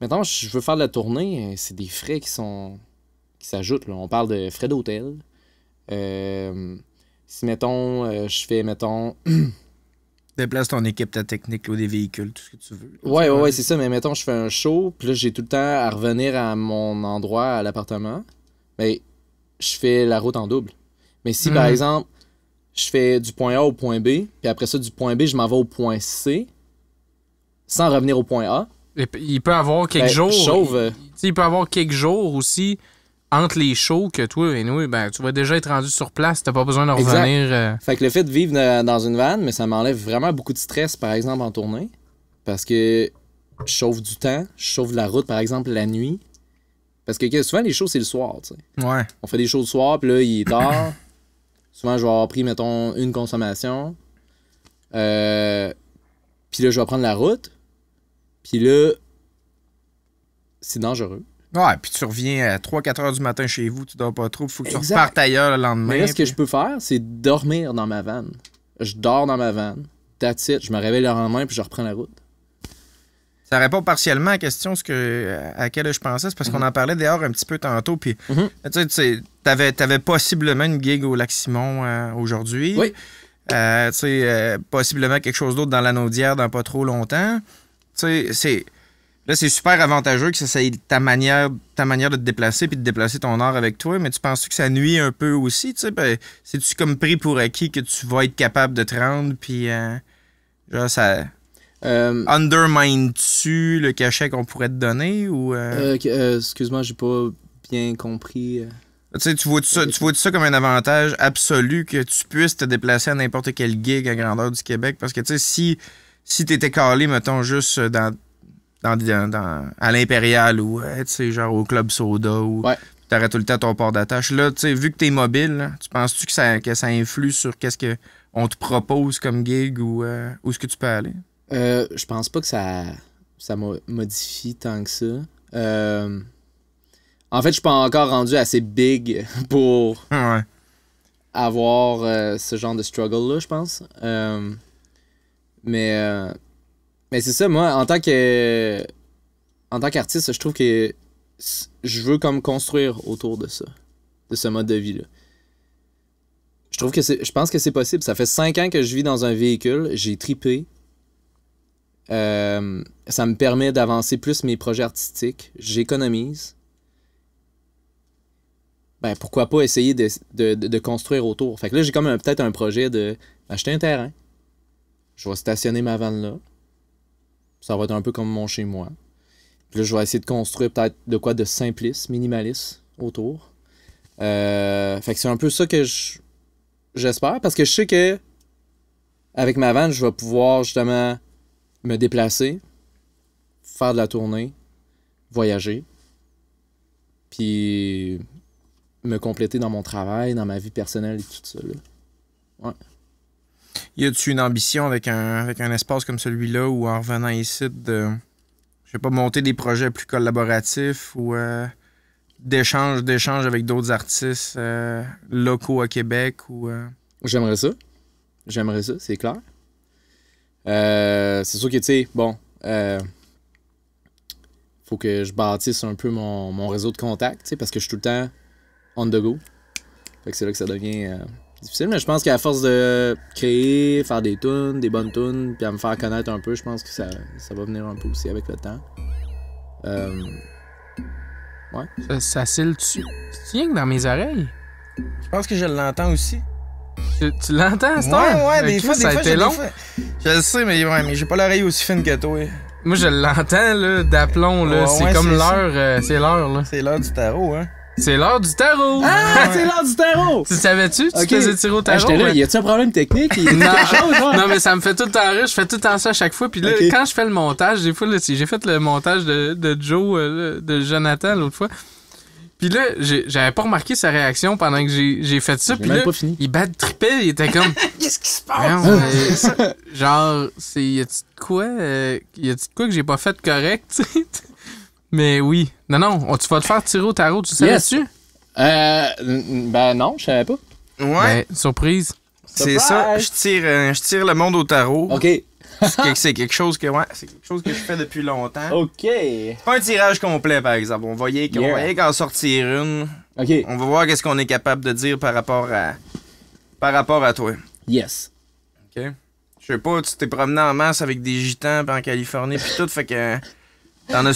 maintenant, je veux faire de la tournée, c'est des frais qui s'ajoutent. Là. On parle de frais d'hôtel. Si, mettons, je fais, mettons... Déplace ton équipe, ta technique, ou des véhicules, tout ce que tu veux. Ouais, c'est ça. Mais mettons, je fais un show, puis là, j'ai tout le temps à revenir à mon endroit, à l'appartement. Mais je fais la route en double. Mais si, par exemple, je fais du point A au point B, puis après ça, du point B, je m'en vais au point C, sans revenir au point A. Il peut avoir quelques jours. Il peut avoir quelques jours aussi entre les shows que toi, anyway, tu vas déjà être rendu sur place, t'as pas besoin de revenir. Fait que le fait de vivre dans une van, mais ça m'enlève vraiment beaucoup de stress, par exemple, en tournée. Parce que je chauffe du temps, je chauffe de la route, par exemple, la nuit. Parce que souvent, les shows, c'est le soir, tu sais. Ouais. On fait des shows le soir, puis là, il est tard. Souvent, je vais avoir pris, mettons, une consommation. Puis là, je vais prendre la route. Puis là, c'est dangereux. Ouais, puis tu reviens à 3-4 heures du matin chez vous, tu dors pas trop, il faut que tu repartes ailleurs le lendemain. Mais là, ce que je peux faire, c'est dormir dans ma van. Je dors dans ma van, that's it, je me réveille le lendemain, puis je reprends la route. Ça répond partiellement à la question à laquelle je pensais, c'est parce qu'on en parlait d'ailleurs un petit peu tantôt, puis tu sais, t'avais possiblement une gig au Lac-Simon aujourd'hui. Oui. Possiblement quelque chose d'autre dans la Naudière dans pas trop longtemps. Tu sais, Là, c'est super avantageux que ça soit ta manière de te déplacer puis de déplacer ton art avec toi, mais tu penses que ça nuit un peu aussi, tu sais? Ben, c'est-tu comme pris pour acquis que tu vas être capable de te rendre, puis genre, ça... undermine-tu le cachet qu'on pourrait te donner, ou... Excuse-moi, j'ai pas bien compris. Tu sais, tu vois ça comme un avantage absolu que tu puisses te déplacer à n'importe quel gig à grandeur du Québec? Parce que, tu sais, si t'étais calé, mettons, juste à l'Impérial ou tu sais, genre au Club Soda ou t'aurais tout le temps ton port d'attache. Là, tu sais, vu que t'es mobile, là, tu penses-tu que ça influe sur qu'est-ce qu'on te propose comme gig ou où est-ce que tu peux aller? Je pense pas que ça modifie tant que ça. En fait, je suis pas encore rendu assez big pour avoir ce genre de struggle-là, je pense. Mais c'est ça, moi, en tant qu'artiste, je trouve que je veux comme construire autour de ça, de ce mode de vie-là. Je pense que c'est possible. Ça fait 5 ans que je vis dans un véhicule, j'ai tripé. Ça me permet d'avancer plus mes projets artistiques. J'économise. Ben, pourquoi pas essayer de construire autour. Fait que là, j'ai comme peut-être un projet d'acheter un terrain. Je vais stationner ma vanne là. Ça va être un peu comme mon chez-moi. Puis là, je vais essayer de construire peut-être de quoi de simpliste, minimaliste autour. Fait que c'est un peu ça que j'espère. Parce que je sais que avec ma vanne, je vais pouvoir justement me déplacer, faire de la tournée, voyager, puis me compléter dans mon travail, dans ma vie personnelle et tout ça. Là. Ouais. Y a-tu une ambition avec un espace comme celui-là ou en revenant ici de, je sais pas, monter des projets plus collaboratifs ou d'échange avec d'autres artistes locaux à Québec ou J'aimerais ça, c'est clair. C'est sûr que, tu sais, bon, faut que je bâtisse un peu mon réseau de contacts, tu sais, parce que je suis tout le temps on the go. Fait que c'est là que ça devient difficile, mais je pense qu'à force de créer, faire des tunes, des bonnes tunes, puis à me faire connaître un peu, je pense que ça va venir un peu aussi avec le temps. Ouais. Ça cille-tu? C'est rien que dans mes oreilles. Je pense que je l'entends aussi. Tu l'entends, c'est Ouais, des fois, ça a été long. Je le sais, mais j'ai pas l'oreille aussi fine que toi. Moi, je l'entends, là, d'aplomb, là. C'est comme l'heure, c'est l'heure, là. C'est l'heure du tarot, hein. C'est l'heure du tarot! Ah, c'est l'heure du tarot! Tu savais-tu? Tu faisais tirer au tarot? J'étais là, y a-tu un problème technique? Non, mais ça me fait tout le temps rire. Je fais tout le temps ça à chaque fois. Puis là, quand je fais le montage, des fois, là, j'ai fait le montage de Joe, de Jonathan, l'autre fois. Puis là, j'avais pas remarqué sa réaction pendant que j'ai fait ça. Puis là, il bad trippait, il était comme... Qu'est-ce qui se passe? Genre, y a-tu de quoi? Y a-tu de quoi que j'ai pas fait correct, tu sais? Mais oui. Non, tu vas te faire tirer au tarot, tu savais-tu? Ben non, je savais pas. Ouais. Ben, surprise. C'est ça, je tire le monde au tarot. OK. C'est quelque chose que je fais depuis longtemps. OK. C'est pas un tirage complet, par exemple. On va y qu'en sortir une. OK. On va voir qu'est-ce qu'on est capable de dire par rapport à toi. Yes. OK. Je sais pas, tu t'es promené en masse avec des gitans en Californie pis tout, fait que t'en as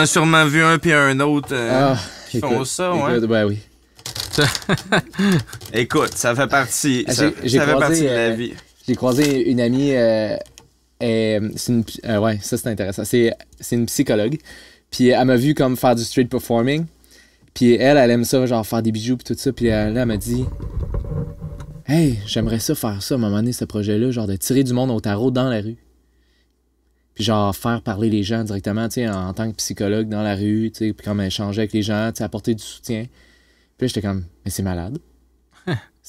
sûrement vu un puis un autre qui font ça, ouais. Ben oui. Écoute, ça fait partie, ça fait partie de la vie. J'ai croisé une amie, ouais, ça c'est intéressant. C'est une psychologue. Puis elle m'a vu comme faire du street performing. Puis elle aime ça, genre faire des bijoux pis tout ça. Puis là, elle m'a dit, hey, j'aimerais ça faire ça à un moment donné, ce projet-là, genre de tirer du monde au tarot dans la rue. Puis genre faire parler les gens directement, tu sais, en tant que psychologue dans la rue, tu sais, puis comme échanger avec les gens, tu sais, apporter du soutien. Puis là, j'étais comme, mais c'est malade.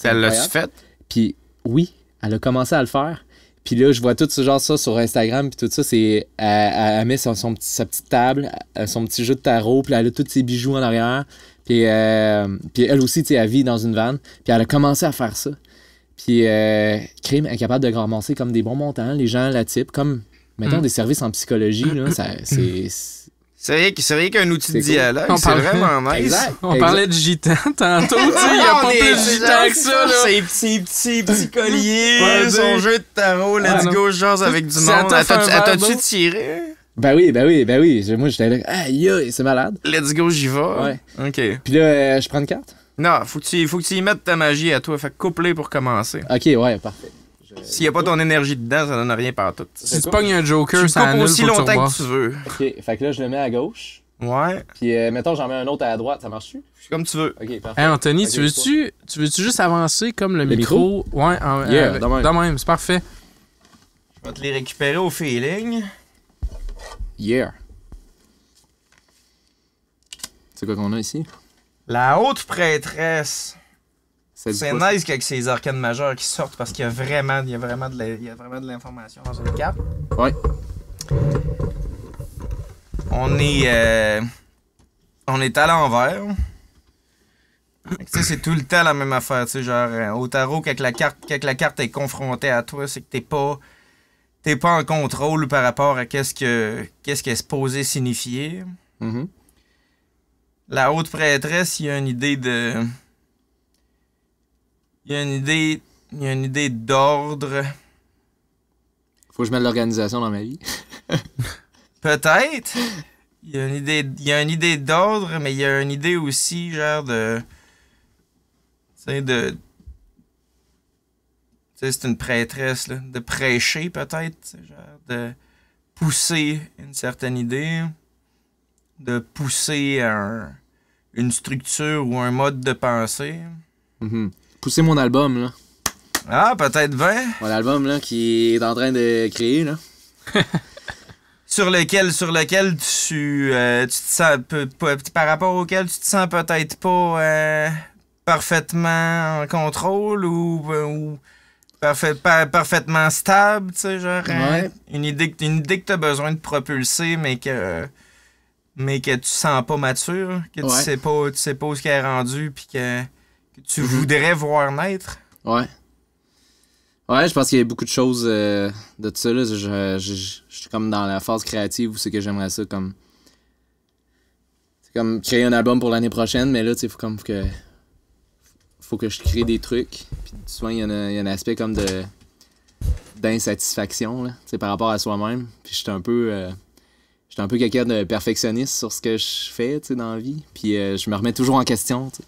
Elle l'a-tu fait? Puis oui, elle a commencé à le faire. Puis là, je vois tout ce genre ça sur Instagram, puis tout ça, c'est... Elle met sa petite table, son petit jeu de tarot, puis elle a tous ses bijoux en arrière. Puis elle aussi, tu sais, elle vit dans une vanne. Puis elle a commencé à faire ça. Puis Crime est capable de ramasser comme des bons montants. Les gens la typent, comme, mettons, des services en psychologie, là, c'est... C'est rien qu'un outil de dialogue, c'est vraiment nice. Exact. On parlait de gitan tantôt, tu sais, il n'y a pas plus de gitan que ça, là. Ces petits colliers, son jeu de tarot, let's go, genre avec du monde. T'as-tu tiré? Ben oui. Moi, j'étais là, aïe, c'est malade. Let's go, j'y vais. Ouais. OK. Puis là, je prends une carte? Non, faut que tu y mettes ta magie à toi. Fait que coupe-les pour commencer. Ok, ouais, parfait. S'il n'y a pas ton énergie dedans, ça donne rien partout. Si tu pognes un Joker, Tu ça coupes annule aussi faut que tu longtemps rebasses. que tu veux. Ok, fait que là, je le mets à gauche. Ouais, Puis, mettons, j'en mets un autre à la droite, ça marche-tu? comme tu veux. Ok, parfait. Hey, Anthony, Ok, tu veux-tu juste avancer comme le micro? Ouais, Yeah, de même. de même, c'est parfait. Je vais te les récupérer au feeling. Yeah. C'est quoi qu'on a ici? La haute prêtresse. C'est C'est quoi, nice qu'avec ces arcanes majeures qui sortent parce qu'il y a vraiment de l'information dans une carte. Ouais. On est à l'envers. Tu sais, c'est tout le temps la même affaire, tu sais, genre au tarot quand la carte est confrontée à toi, c'est que t'es pas en contrôle par rapport à qu'est-ce qu'elle est supposée signifier. Mhm. La haute prêtresse, il y a une idée de il y a une idée d'ordre. Faut que je mette l'organisation dans ma vie. Peut-être. Il y a une idée d'ordre, mais il y a une idée aussi, genre de. Tu sais, de. Tu sais, c'est une prêtresse, là. De prêcher, peut-être. Genre de pousser une certaine idée. De pousser une structure ou un mode de pensée. Mhm. Pousser mon album, là. Ah, peut-être 20. Mon album, là, qui est en train de créer, là. Sur lequel tu te sens par rapport auquel tu te sens peut-être pas parfaitement en contrôle ou parfaitement stable, tu sais, genre Ouais. une idée que tu as besoin de propulser mais que tu sens pas mature, que Ouais. tu sais pas où ce qu'elle est rendu puis que tu voudrais voir naître. Ouais. Ouais, je pense qu'il y a beaucoup de choses de tout ça, là. Je suis comme dans la phase créative où c'est que j'aimerais ça comme... C'est comme créer un album pour l'année prochaine, mais là, tu sais, faut que je crée des trucs. Puis souvent, il y a un aspect comme d'insatisfaction, là, tu sais, par rapport à soi-même. Puis j'étais un peu quelqu'un de perfectionniste sur ce que je fais, tu sais, dans la vie. Puis je me remets toujours en question, tu sais.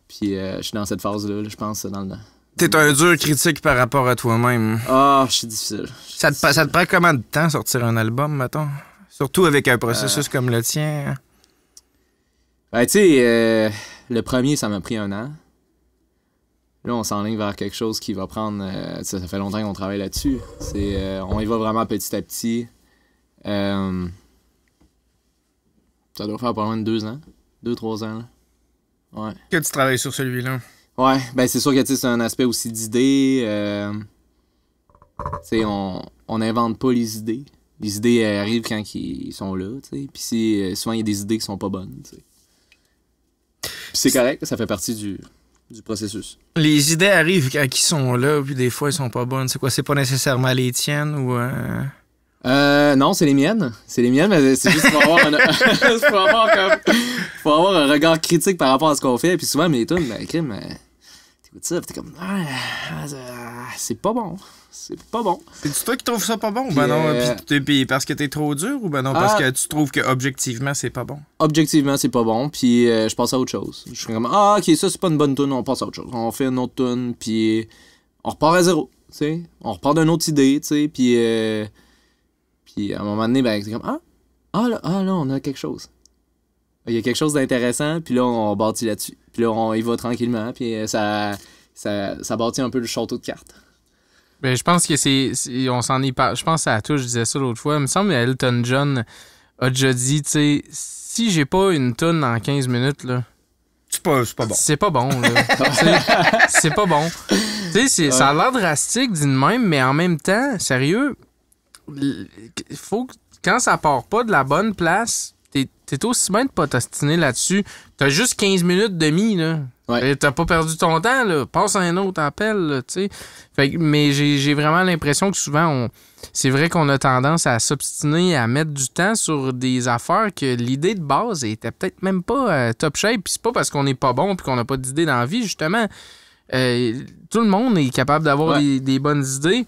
Puis je suis dans cette phase-là, là, je pense, dans le... T'es un dur critique par rapport à toi-même. Ah, je suis difficile. Ça te prend combien de temps sortir un album, mettons? Surtout avec un processus comme le tien. Ben, tu sais, le premier, ça m'a pris 1 an. Là, on s'enligne vers quelque chose qui va prendre... ça fait longtemps qu'on travaille là-dessus. On y va vraiment petit à petit. Ça doit faire pas loin de 2 ans. 2-3 ans, là. Ouais. Que tu travailles sur celui-là. Ouais, ben c'est sûr que tu sais, c'est un aspect aussi d'idées. Tu sais, on n'invente pas les idées. Les idées arrivent quand ils sont là, tu sais. Puis souvent, il y a des idées qui sont pas bonnes, tu sais. Puis c'est correct, ça fait partie du processus. Les idées arrivent quand ils sont là, puis des fois, ils sont pas bonnes. C'est quoi? C'est pas nécessairement les tiennes ou... Non, c'est les miennes. C'est les miennes, mais c'est juste pour avoir faut avoir un regard critique par rapport à ce qu'on fait. Puis souvent, mes tunes, ben, crime, t'écoutes ça, pis t'es comme, c'est pas bon. C'est pas bon. C'est toi qui trouves ça pas bon? Puis, Ben non, puis parce que t'es trop dur ou ben non, parce que tu trouves que objectivement c'est pas bon? Objectivement, c'est pas bon, puis je passe à autre chose. Je suis comme, ok, ça c'est pas une bonne tune, on passe à autre chose. On fait une autre tune, puis on repart à zéro, tu sais. On repart d'une autre idée, tu sais, puis à un moment donné, ben, c'est comme, là, on a quelque chose. Il y a quelque chose d'intéressant, puis là, on bâtit là-dessus. Puis là, on y va tranquillement, puis ça bâtit un peu le château de cartes. Ben, je pense que on s'en est pas. Je pense à toi, je disais ça l'autre fois. Il me semble que Elton John a déjà dit, tu sais, si j'ai pas une tonne en 15 minutes, là. C'est pas bon. C'est pas bon, là. C'est pas bon. Tu sais, ça a l'air drastique d'une même, mais en même temps, sérieux, faut que, quand ça part pas de la bonne place, t'es aussi bien de pas t'ostiner là-dessus. T'as juste 15 minutes demi, là. Ouais. T'as pas perdu ton temps, là. Passe à un autre appel, là, tu sais. Mais j'ai vraiment l'impression que souvent, c'est vrai qu'on a tendance à s'obstiner, à mettre du temps sur des affaires que l'idée de base était peut-être même pas top shape. Puis c'est pas parce qu'on n'est pas bon puis qu'on n'a pas d'idée dans la vie, justement. Tout le monde est capable d'avoir des bonnes idées.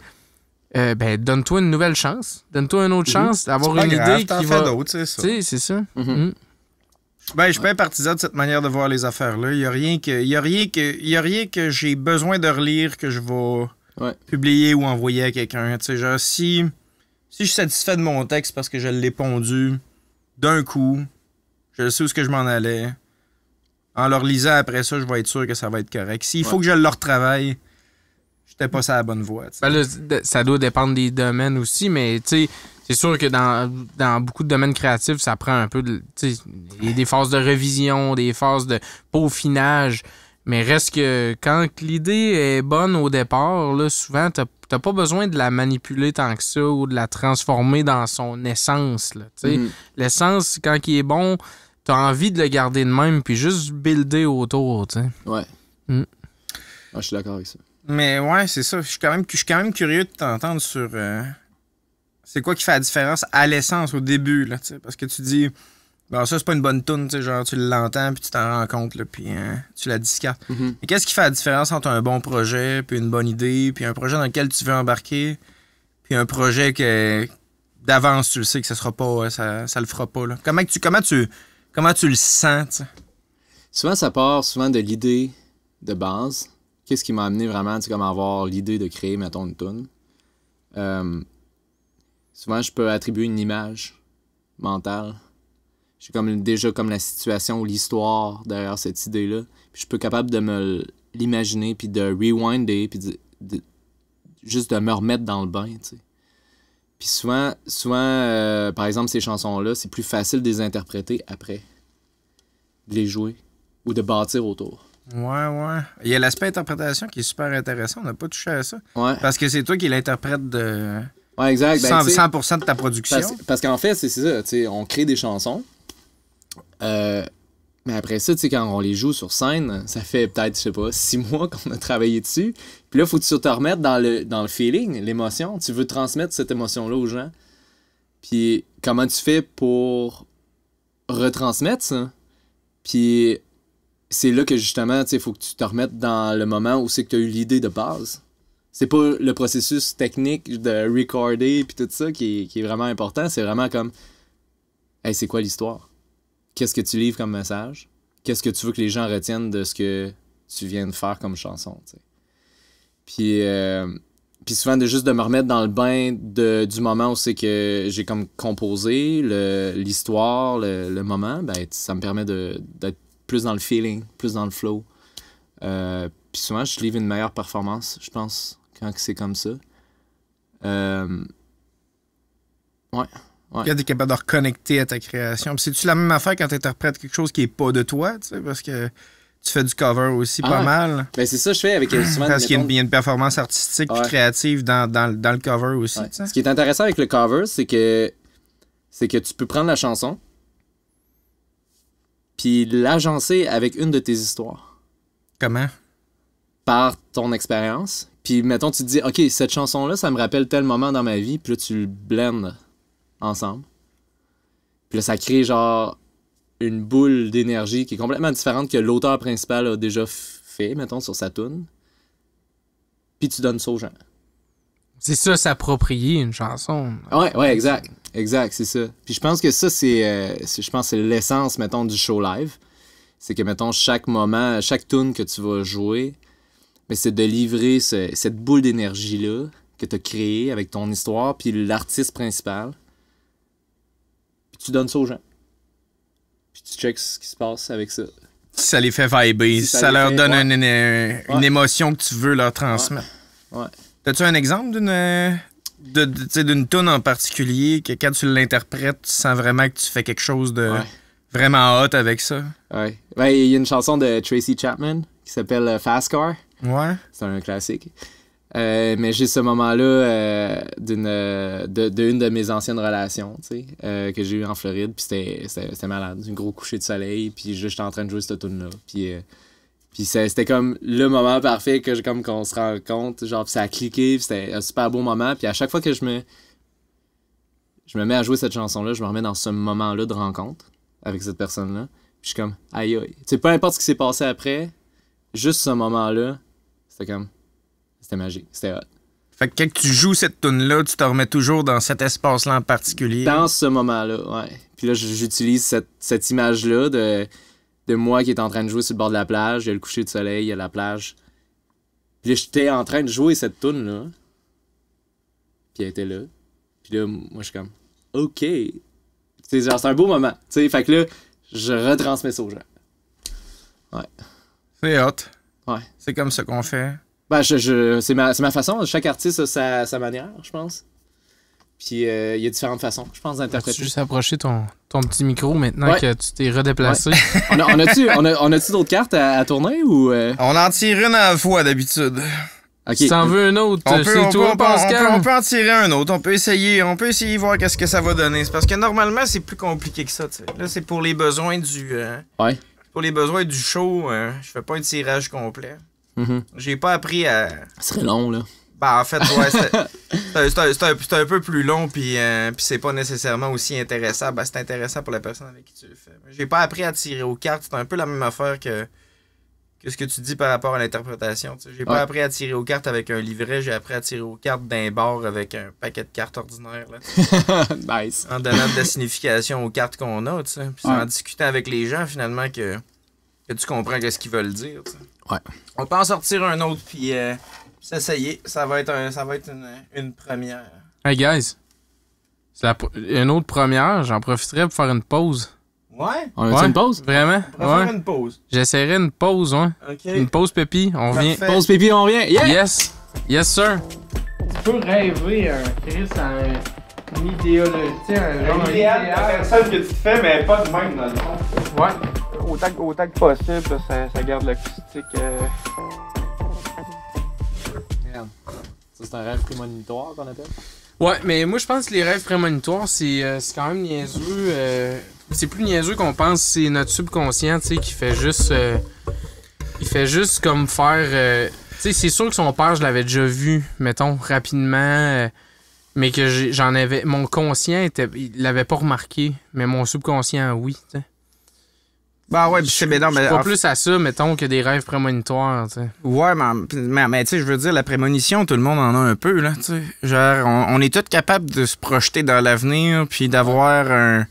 ben, donne-toi une nouvelle chance. Donne-toi une autre chance d'avoir une idée qui va... d'autres, c'est ça. Tu sais, c'est ça. Ben, je suis pas un partisan de cette manière de voir les affaires-là. Il y a rien que j'ai besoin de relire que je vais publier ou envoyer à quelqu'un. Tu sais, genre, si je suis satisfait de mon texte parce que je l'ai pondu d'un coup, je sais où est-ce que je m'en allais. En le relisant après ça, je vais être sûr que ça va être correct. S'il faut que je le retravaille, j'étais pas sur la bonne voie. Ben là, ça doit dépendre des domaines aussi, mais tu sais, c'est sûr que dans beaucoup de domaines créatifs, ça prend un peu de. Tu sais, il y a des phases de révision, des phases de peaufinage. Mais reste que quand l'idée est bonne au départ, là, souvent, t'as pas besoin de la manipuler tant que ça ou de la transformer dans son essence. Là, l'essence, quand il est bon, t'as envie de le garder de même puis juste builder autour. T'sais. Ouais. Je suis d'accord avec ça. Mais ouais, c'est ça. Je suis quand même curieux de t'entendre sur c'est quoi qui fait la différence à l'essence au début. Là, parce que tu dis, bon, ça, c'est pas une bonne toune, genre tu l'entends puis tu t'en rends compte, là, puis tu la discartes. Mais qu'est-ce qui fait la différence entre un bon projet, puis une bonne idée, puis un projet dans lequel tu veux embarquer, puis un projet que d'avance tu le sais que ça sera pas, ça le fera pas. Là. Comment tu le sens? T'sais? Souvent, ça part de l'idée de base. Qu'est-ce qui m'a amené vraiment comme à avoir l'idée de créer, mettons, une toune? Souvent, je peux attribuer une image mentale. J'ai déjà la situation ou l'histoire derrière cette idée-là. Puis je peux être capable de me l'imaginer, puis de rewinder, puis juste de me remettre dans le bain, tu sais. Puis souvent par exemple, ces chansons-là, c'est plus facile de les interpréter après. De les jouer ou de bâtir autour. Ouais. Il y a l'aspect interprétation qui est super intéressant. On n'a pas touché à ça. Ouais. Parce que c'est toi qui l'interprète de... Ouais, exact. 100% de ta production. Parce qu'en fait, c'est ça. On crée des chansons. Mais après ça, quand on les joue sur scène, ça fait peut-être, 6 mois qu'on a travaillé dessus. Puis là, il faut que tu te remettes dans le feeling, l'émotion. Tu veux transmettre cette émotion-là aux gens. Puis comment tu fais pour retransmettre ça? Puis c'est là que justement, il faut que tu te remettes dans le moment où c'est que tu as eu l'idée de base. C'est pas le processus technique de recorder puis tout ça qui est vraiment important. C'est vraiment comme, hey, c'est quoi l'histoire? Qu'est-ce que tu livres comme message? Qu'est-ce que tu veux que les gens retiennent de ce que tu viens de faire comme chanson? T'sais? Puis souvent, juste de me remettre dans le bain du moment où c'est que j'ai comme composé l'histoire, le moment, ben, ça me permet d'être plus dans le feeling, plus dans le flow. Puis souvent, je livre une meilleure performance, je pense, quand c'est comme ça. Ouais. Quand tu es capable de reconnecter à ta création. Puis c'est-tu la même affaire quand tu interprètes quelque chose qui est pas de toi, tu sais, parce que tu fais du cover aussi pas mal. Ben c'est ça que je fais avec souvent... Parce qu'il y a une performance artistique et créative dans le cover aussi. Ouais. Ce qui est intéressant avec le cover, c'est que tu peux prendre la chanson puis l'agencer avec une de tes histoires. Comment? Par ton expérience. Puis mettons, tu te dis, OK, cette chanson-là, ça me rappelle tel moment dans ma vie, puis là, tu le blends ensemble. Puis là, ça crée genre une boule d'énergie qui est complètement différente que l'auteur principal a déjà fait, mettons, sur sa toune. Puis tu donnes ça aux gens. C'est ça, s'approprier une chanson. Ouais, exact. Exact, c'est ça. Puis je pense que ça, c'est l'essence, mettons, du show live. C'est que, mettons, chaque moment, chaque tune que tu vas jouer, mais c'est de livrer cette boule d'énergie-là que tu as créée avec ton histoire, puis l'artiste principal. Puis tu donnes ça aux gens. Puis tu checks ce qui se passe avec ça. Ça les fait vibrer. Si ça leur donne une émotion que tu veux leur transmettre. Ouais. As-tu un exemple d'une toune en particulier que quand tu l'interprètes, tu sens vraiment que tu fais quelque chose de vraiment hot avec ça? Ouais. Il y a une chanson de Tracy Chapman qui s'appelle Fast Car. Ouais. C'est un classique. Mais j'ai ce moment-là d'une de mes anciennes relations, tu sais, que j'ai eu en Floride, puis c'était malade, un gros coucher de soleil, puis j'étais en train de jouer cette tune là, puis c'était comme le moment parfait qu'on se rend compte, genre ça a cliqué, puis c'était un super beau moment, puis à chaque fois que je me mets à jouer cette chanson là, je me remets dans ce moment là de rencontre avec cette personne là, puis je suis comme aïe aïe, tu sais, peu importe ce qui s'est passé après, juste ce moment là, c'était magique, c'était hot. Fait que quand tu joues cette tune-là, tu te remets toujours dans cet espace-là en particulier. Dans ce moment-là, ouais. Puis là, j'utilise cette image-là de moi qui est en train de jouer sur le bord de la plage. Il y a le coucher de soleil, il y a la plage. Puis là, j'étais en train de jouer cette tune-là. Puis elle était là. Puis là, moi, je suis comme, OK. C'est genre, c'est un beau moment. T'sais, fait que là, je retransmets ça aux gens. Ouais. C'est hot. Ouais. C'est comme ça qu'on fait. Ben, c'est ma façon. Chaque artiste a sa manière, je pense. Puis il y a différentes façons, je pense, Tu d'interpréter. juste approcher ton petit micro maintenant que tu t'es redéplacé. Ouais. on a-tu d'autres cartes à tourner ou. On en tire une à la fois d'habitude. Ok. Si t'en veux un autre, c'est toi, Pascal. On peut en tirer un autre. On peut essayer voir qu'est-ce que ça va donner. C'est parce que normalement, c'est plus compliqué que ça. T'sais. Là, c'est pour les besoins du. Ouais. Pour les besoins du show, je fais pas un tirage complet. Mm-hmm. J'ai pas appris à. Ça serait long, là. Ben, en fait, ouais, c'est un peu plus long, puis c'est pas nécessairement aussi intéressant. Ben, c'est intéressant pour la personne avec qui tu le fais. J'ai pas appris à tirer aux cartes. C'est un peu la même affaire que ce que tu dis par rapport à l'interprétation. J'ai pas appris à tirer aux cartes avec un livret, j'ai appris à tirer aux cartes d'un bar avec un paquet de cartes ordinaires. Là, nice. en donnant de la signification aux cartes qu'on a, tu sais. Puis c'est en discutant avec les gens, finalement, que tu comprends ce qu'ils veulent dire. T'sais. Ouais. On peut en sortir un autre, puis s'essayer. Ça va être une première. Hey, guys. C'est une autre première. J'en profiterais pour faire une pause. Ouais? On a une pause? Vraiment? On va faire une pause. J'essaierai une pause, ouais. OK. Une pause pépi, on revient. Parfait. Pause pipi, on revient. Yeah! Yes! Yes, sir! Tu peux rêver, Chris, à une idéologie, un L'idéal de la personne que tu te fais, mais pas de même dans le fond. Ouais. Autant que possible, ça garde l'acoustique. Merde. Ça, c'est un rêve prémonitoire qu'on appelle? Ouais, mais moi, je pense que les rêves prémonitoires, c'est quand même niaiseux. C'est plus niaiseux qu'on pense. C'est notre subconscient, tu sais, qui fait juste... il fait juste comme faire... tu sais, c'est sûr que son père, je l'avais déjà vu, mettons, rapidement... mais que j'en avais... Mon conscient, il l'avait pas remarqué. Mais mon subconscient, oui, tu sais. Bah ouais, puis c'est bédant, mais pas plus à ça, mettons, que des rêves prémonitoires, tu sais. Ouais, mais tu sais, je veux dire, la prémonition, tout le monde en a un peu, là, tu sais. Genre, on est tous capables de se projeter dans l'avenir, puis d'avoir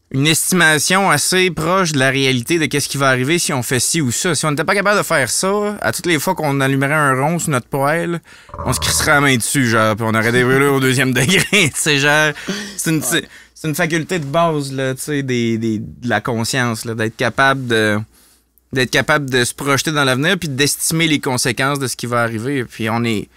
une estimation assez proche de la réalité de qu'est-ce qui va arriver si on fait ci ou ça. Si on n'était pas capable de faire ça, à toutes les fois qu'on allumerait un rond sur notre poêle, on se crisserait la main dessus, genre, puis on aurait des brûlures au 2e degré, tu sais, genre, c'est une faculté de base, là, tu sais, de la conscience, là, d'être capable de se projeter dans l'avenir puis d'estimer les conséquences de ce qui va arriver. Puis on est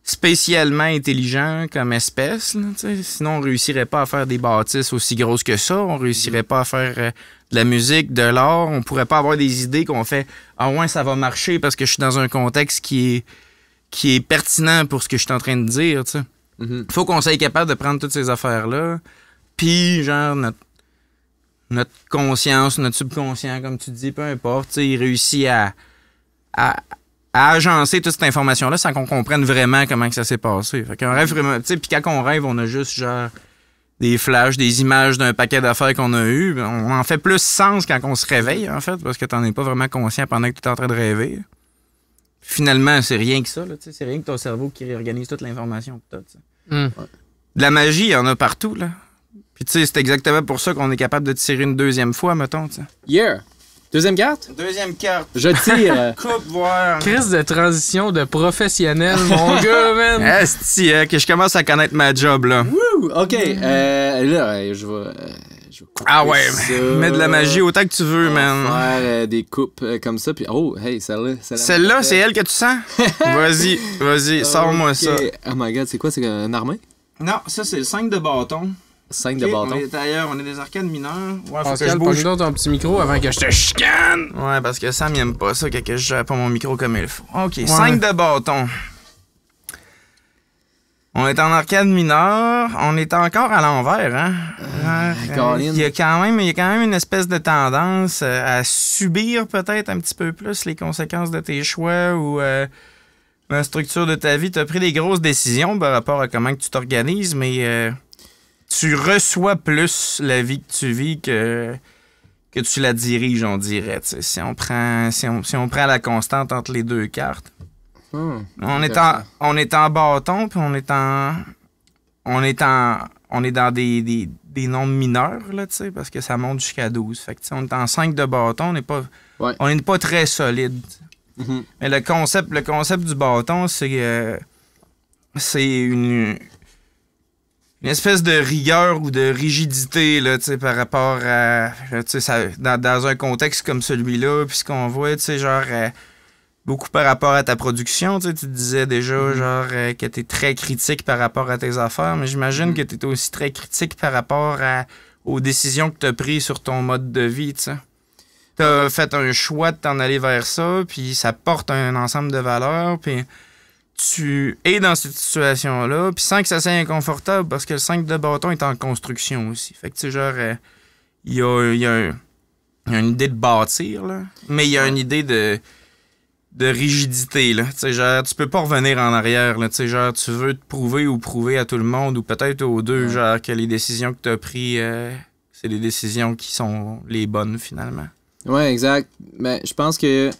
spécialement intelligent comme espèce, là, tu sais. Sinon on réussirait pas à faire des bâtisses aussi grosses que ça, on réussirait pas à faire de la musique, de l'art, on pourrait pas avoir des idées qu'on fait « Ah ouais, ça va marcher parce que je suis dans un contexte qui est pertinent pour ce que je suis en train de dire, tu sais. Mm-hmm. Faut qu'on soit capable de prendre toutes ces affaires-là. Puis, genre, notre conscience, notre subconscient, comme tu dis, peu importe, il réussit à agencer toute cette information-là sans qu'on comprenne vraiment comment que ça s'est passé. Fait qu'un rêve vraiment... Tu sais, puis quand on rêve, on a juste, genre, des flashs, des images d'un paquet d'affaires qu'on a eues. On en fait plus sens quand on se réveille, en fait, parce que t'en es pas vraiment conscient pendant que tu es en train de rêver. Finalement, c'est rien que ça, là, tu sais. C'est rien que ton cerveau qui réorganise toute l'information que t'as, tu sais. De la magie, il y en a partout, là. Puis tu sais, c'est exactement pour ça qu'on est capable de tirer une deuxième fois, mettons, tu sais. Yeah! Deuxième carte? Deuxième carte. Je tire. Coupe, voir. Crise de transition de professionnel, mon gars, man! Esti, que je commence à connaître ma job, là. Wouh! OK. Là, je vais couper Ah ouais, ça. mets de la magie autant que tu veux, On va man. faire des coupes comme ça. Puis, oh, hey, celle-là. Celle-là, c'est elle que tu sens? Vas-y, sors-moi ça. Oh my god, c'est quoi? C'est un armée? Non, ça, c'est le 5 de bâton. 5 de bâton. On est ailleurs, on est des arcades mineures. Ouais, faut que Pascal, je bouge. pogne donc ton petit micro avant que je te chicane! Ouais, parce que Sam, il aime pas ça, que je gère pas mon micro comme il faut. OK, 5 de bâton. On est en arcade mineure. On est encore à l'envers, hein? Il y a quand même une espèce de tendance à subir peut-être un petit peu plus les conséquences de tes choix ou la structure de ta vie. Tu as pris des grosses décisions par rapport à comment que tu t'organises, mais tu reçois plus la vie que tu vis que tu la diriges, on dirait. T'sais. Si on prend la constante entre les deux cartes. On est en bâton, puis on est dans des nombres mineurs, là, tu sais, parce que ça monte jusqu'à 12. Fait que, on est en 5 de bâton, on n'est pas très solide. Mm-hmm. Mais le concept du bâton, c'est une espèce de rigueur ou de rigidité là, par rapport à dans un contexte comme celui-là, puis ce qu'on voit, genre beaucoup par rapport à ta production, tu disais déjà genre que t'es très critique par rapport à tes affaires, mais j'imagine que t'es aussi très critique par rapport aux décisions que t'as prises sur ton mode de vie, tu sais. T'as fait un choix de t'en aller vers ça, puis ça porte un ensemble de valeurs, puis tu es dans cette situation-là, puis sans que ça soit inconfortable, parce que le 5 de bâton est en construction aussi. Fait que, tu sais, genre, il y a une idée de bâtir, là, mais il y a une idée de rigidité, là. Tu sais, genre, tu peux pas revenir en arrière, là. Tu sais, genre, tu veux te prouver à tout le monde, ou peut-être aux deux, genre, que les décisions que t'as prises, c'est les décisions qui sont les bonnes, finalement. Ouais, exact. Mais je pense qu'en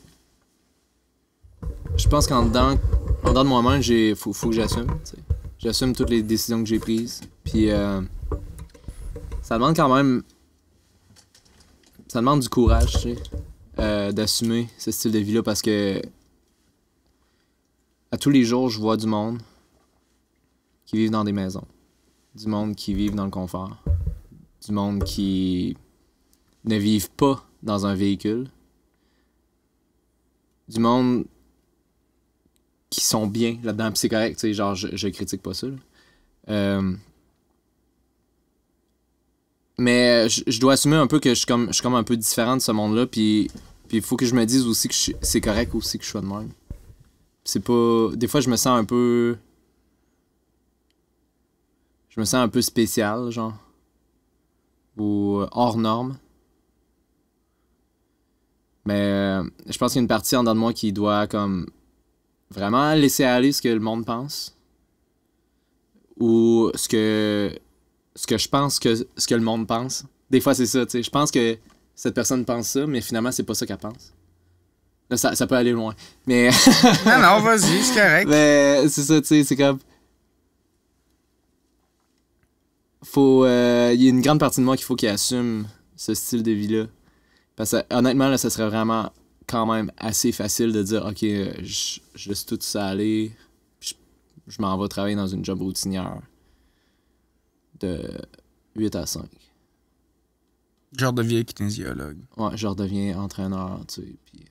dedans de moi-même, faut que j'assume. T'sais. J'assume toutes les décisions que j'ai prises. Puis ça demande quand même. Ça demande du courage, tu sais, d'assumer ce style de vie-là parce que à tous les jours, je vois du monde qui vivent dans des maisons, du monde qui vivent dans le confort, du monde qui ne vivent pas dans un véhicule, du monde qui sont bien là-dedans, puis c'est correct, tu sais, genre, je critique pas ça, mais je dois assumer un peu que je suis comme un peu différent de ce monde-là, puis il faut que je me dise aussi que c'est correct aussi que je sois de même. C'est pas... Des fois, je me sens un peu spécial, genre, ou hors norme. Mais je pense qu'il y a une partie en dedans de moi qui doit comme vraiment laisser aller ce que le monde pense. Ou ce que je pense que ce que le monde pense. Des fois, c'est ça, tu sais. Je pense que cette personne pense ça, mais finalement, c'est pas ça qu'elle pense. Là, ça peut aller loin. Mais. non, vas-y, c'est correct. Mais c'est ça, tu sais, c'est comme. Il y a une grande partie de moi qu'il faut qu'il assume ce style de vie-là. Parce que honnêtement, là, ça serait vraiment quand même assez facile de dire « Ok, je laisse tout ça aller, je m'en vais travailler dans une job routinière de 8 à 5. » Genre deviens kinésiologue. Ouais, je redeviens entraîneur, tu sais. Puis...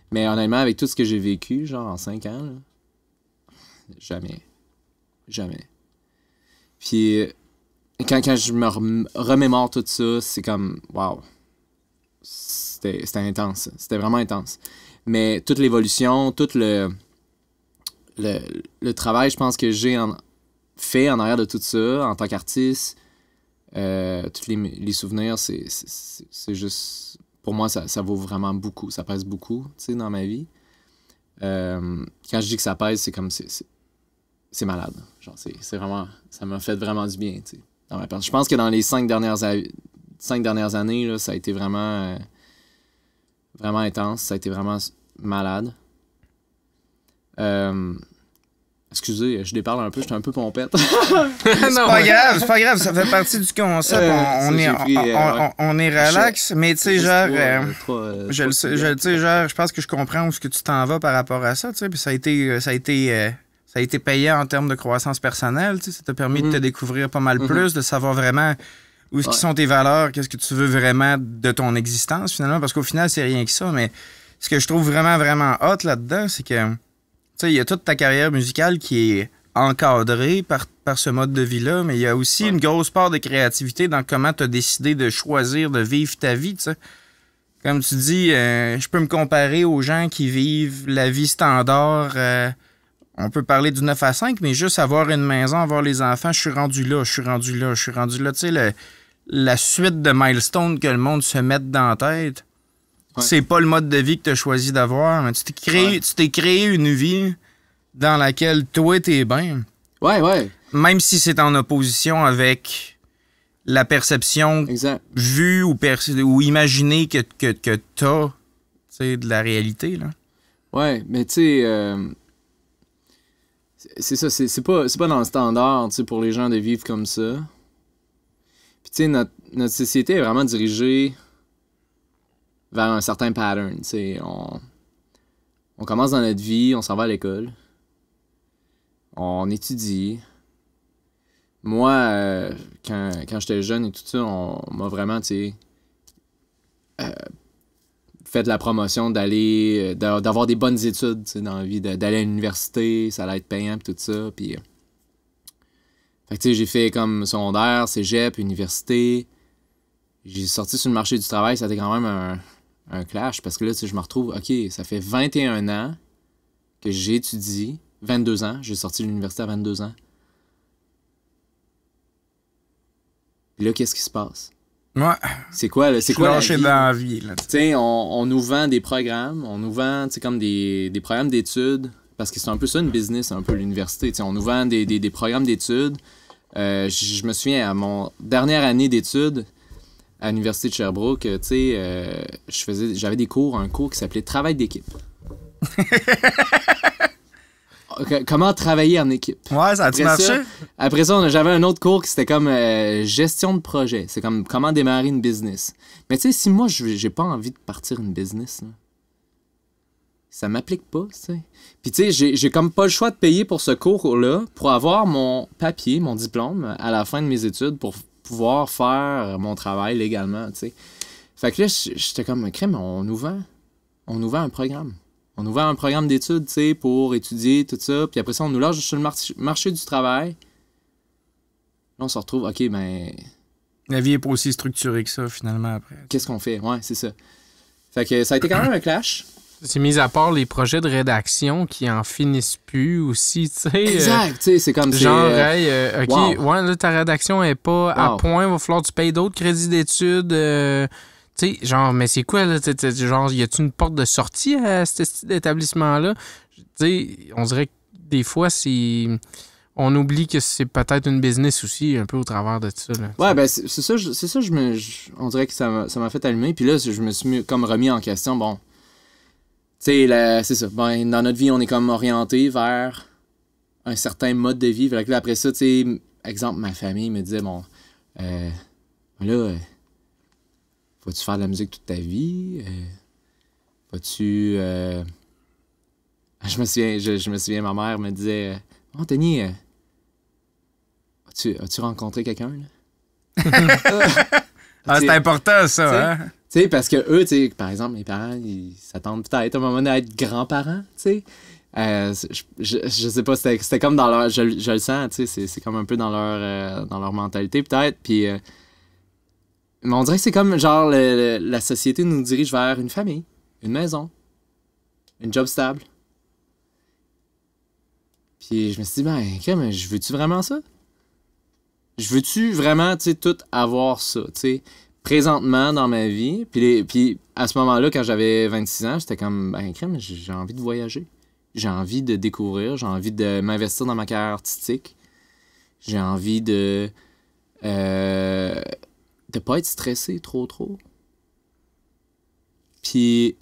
Mais honnêtement, avec tout ce que j'ai vécu, genre en 5 ans, là, jamais. Puis quand je me remémore tout ça, c'est comme « Wow! » C'était intense. C'était vraiment intense. Mais toute l'évolution, tout le travail, je pense que j'ai fait en arrière de tout ça, en tant qu'artiste, tous les souvenirs, c'est juste... Pour moi, ça vaut vraiment beaucoup. Ça pèse beaucoup, tu sais, dans ma vie. Quand je dis que ça pèse, c'est comme... C'est malade. Genre, c'est vraiment... Ça m'a fait vraiment du bien, tu sais, dans ma personne. Je pense que dans les 5 dernières années, là, ça a été vraiment vraiment intense. Ça a été vraiment malade. Excusez, je déparle un peu, j'étais un peu pompette. C'est pas grave, ça fait partie du concept. On est relax, mais tu sais, genre, je pense que je comprends où est-ce que tu t'en vas par rapport à ça, tu sais, puis ça a été payé en termes de croissance personnelle, tu sais, ça t'a permis de te découvrir pas mal plus, de savoir vraiment où est-ce qui sont tes valeurs, qu'est-ce que tu veux vraiment de ton existence, finalement, parce qu'au final, c'est rien que ça, mais ce que je trouve vraiment, vraiment hot là-dedans, c'est que, tu sais, il y a toute ta carrière musicale qui est encadrée par ce mode de vie-là, mais il y a aussi une grosse part de créativité dans comment tu as décidé de choisir de vivre ta vie, tu sais. Comme tu dis, je peux me comparer aux gens qui vivent la vie standard. On peut parler du 9 à 5, mais juste avoir une maison, avoir les enfants, je suis rendu là. Tu sais, la suite de milestones que le monde se mette dans la tête, c'est pas le mode de vie que tu as choisi d'avoir. Mais tu t'es créé une vie dans laquelle toi, t'es bien. Ouais. Même si c'est en opposition avec la perception vue ou imaginée que t'as, tu sais, de la réalité, là. Ouais, mais tu sais, c'est ça, c'est pas dans le standard, tu sais, pour les gens de vivre comme ça. Puis tu sais, notre société est vraiment dirigée vers un certain pattern, tu sais. On commence dans notre vie, on s'en va à l'école, on étudie. Moi, quand j'étais jeune et tout ça, on m'a vraiment, tu sais, fait de la promotion d'avoir des bonnes études, tu sais, dans la vie, d'aller à l'université, ça allait être payant et tout ça, puis... Fait que tu sais, j'ai fait comme secondaire, cégep, université. J'ai sorti sur le marché du travail, ça a été quand même un clash, parce que là, tu sais, je me retrouve, OK, ça fait 21 ans que j'étudie, 22 ans, j'ai sorti de l'université à 22 ans. Puis là, qu'est-ce qui se passe? Ouais. C'est quoi, là? C'est quoi la vie? Dans la vie, là. Tu sais, on nous vend des programmes, on nous vend, tu sais, comme des programmes d'études, parce que c'est un peu ça, une business, un peu l'université. Tu sais, on nous vend des programmes d'études. Je me souviens, à mon dernière année d'études à l'Université de Sherbrooke, tu sais, j'avais un cours qui s'appelait Travail d'équipe. Comment travailler en équipe. Ouais, ça a-tu marché? Après ça, j'avais un autre cours qui c'était comme gestion de projet. C'est comme comment démarrer une business. Mais tu sais, si moi, j'ai pas envie de partir une business, là, ça m'applique pas, tu sais. Puis tu sais, j'ai comme pas le choix de payer pour ce cours-là pour avoir mon papier, mon diplôme à la fin de mes études pour pouvoir faire mon travail légalement, tu sais. Fait que là, j'étais comme, crème, on nous vend un programme. On nous vend un programme d'études, tu sais, pour étudier, tout ça. Puis après ça, on nous lâche sur le marché du travail. Là, on se retrouve, OK, ben... La vie est pas aussi structurée que ça, finalement, après. Qu'est-ce qu'on fait? Ouais, c'est ça. Fait que ça a été quand même un clash. C'est mis à part les projets de rédaction qui en finissent plus aussi, tu sais. Exact, tu sais, c'est comme... Genre, OK, wow. Ouais, là, ta rédaction est pas à Wow. point, il va falloir que tu payes d'autres crédits d'études. Tu sais, genre, mais c'est quoi, là? Genre, y a-tu une porte de sortie à cet établissement-là? Tu sais, on dirait que des fois, on oublie que c'est peut-être une business aussi, un peu au travers de ça. Là, ouais, ben c'est ça, on dirait que ça m'a fait allumer. Puis là, je me suis comme remis en question. Bon, tu sais, c'est ça. Ben, dans notre vie, on est comme orienté vers un certain mode de vie. Fait que là, après ça, tu sais, exemple, ma famille me disait, bon, là, vas-tu faire de la musique toute ta vie? Vas-tu... Je me souviens, ma mère me disait, oh, Tony, as-tu rencontré quelqu'un, là? C'est important, ça, hein? Tu sais, parce que eux, tu sais, par exemple, mes parents, ils s'attendent peut-être à un moment donné à être grands-parents, tu sais. Je sais pas, c'était comme dans leur... Je le sens, tu sais, c'est comme un peu dans leur mentalité, peut-être, puis... mais on dirait que c'est comme, genre, la société nous dirige vers une famille, une maison, une job stable. Puis je me suis dit, ben, mais je veux-tu vraiment ça? Je veux-tu vraiment, tu sais, tout avoir ça, tu sais, présentement dans ma vie? Puis à ce moment-là, quand j'avais 26 ans, j'étais comme, ben, crème, j'ai envie de voyager. J'ai envie de découvrir, j'ai envie de m'investir dans ma carrière artistique. J'ai envie de pas être stressé trop. Puis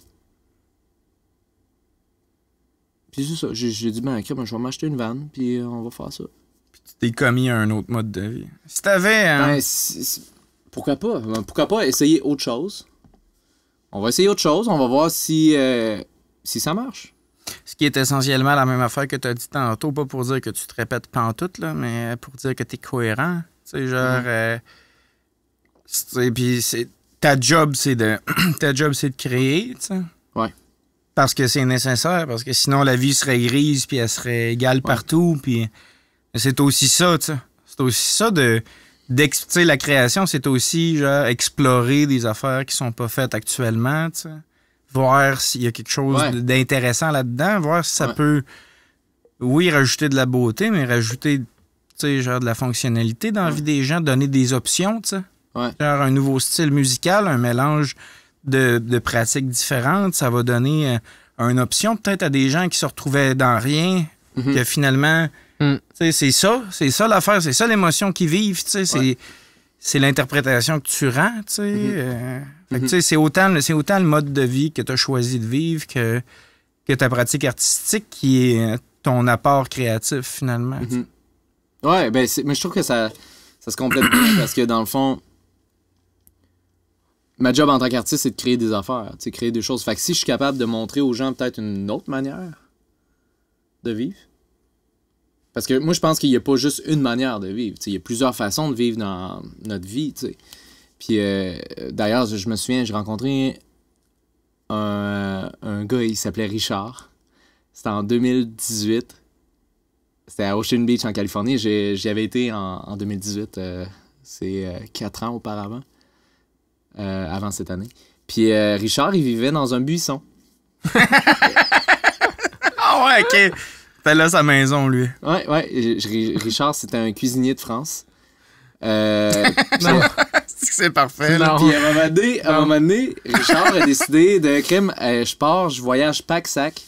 c'est ça, j'ai dit, ben, ok, je vais m'acheter une vanne, puis on va faire ça. Puis tu t'es commis à un autre mode de vie. Si t'avais... Hein? Ben, pourquoi pas? Pourquoi pas essayer autre chose? On va essayer autre chose, on va voir si ça marche. Ce qui est essentiellement la même affaire que tu as dit tantôt, pas pour dire que tu te répètes pantoute, là, mais pour dire que tu es cohérent. Tu sais, genre... puis ta job, c'est de créer, tu sais. Ouais. Parce que c'est nécessaire, parce que sinon la vie serait grise, puis elle serait égale partout, puis c'est aussi ça, tu sais. C'est aussi ça tu sais, la création, c'est aussi, genre, explorer des affaires qui sont pas faites actuellement, tu sais. Voir s'il y a quelque chose d'intéressant là-dedans, voir si ça peut, oui, rajouter de la beauté, mais rajouter, tu sais, genre, de la fonctionnalité dans la vie des gens, donner des options, tu sais. Ouais. Genre un nouveau style musical, un mélange de pratiques différentes, ça va donner une option peut-être à des gens qui se retrouvaient dans rien, que finalement, tu sais, c'est ça l'affaire, c'est ça l'émotion qu'ils vivent, tu sais, c'est l'interprétation que tu rends, tu sais. Fait que, tu sais, c'est autant le mode de vie que tu as choisi de vivre que que ta pratique artistique qui est ton apport créatif, finalement. Ouais, ben, mais je trouve que ça se complète bien parce que, dans le fond, ma job en tant qu'artiste, c'est de créer des affaires, créer des choses. Fait que si je suis capable de montrer aux gens peut-être une autre manière de vivre, parce que moi, je pense qu'il n'y a pas juste une manière de vivre. Il y a plusieurs façons de vivre dans notre vie. T'sais. Puis, d'ailleurs, je me souviens, j'ai rencontré un gars, il s'appelait Richard. C'était en 2018. C'était à Ocean Beach, en Californie. J'y avais été en 2018. C'est 4 ans auparavant. Avant cette année. Puis Richard, il vivait dans un buisson. Ah ouais, OK. C'était là sa maison, lui. Ouais. Richard, c'était un cuisinier de France. Non, c'est parfait. Puis à un moment donné, Richard a décidé de crime. Je voyage pack-sac.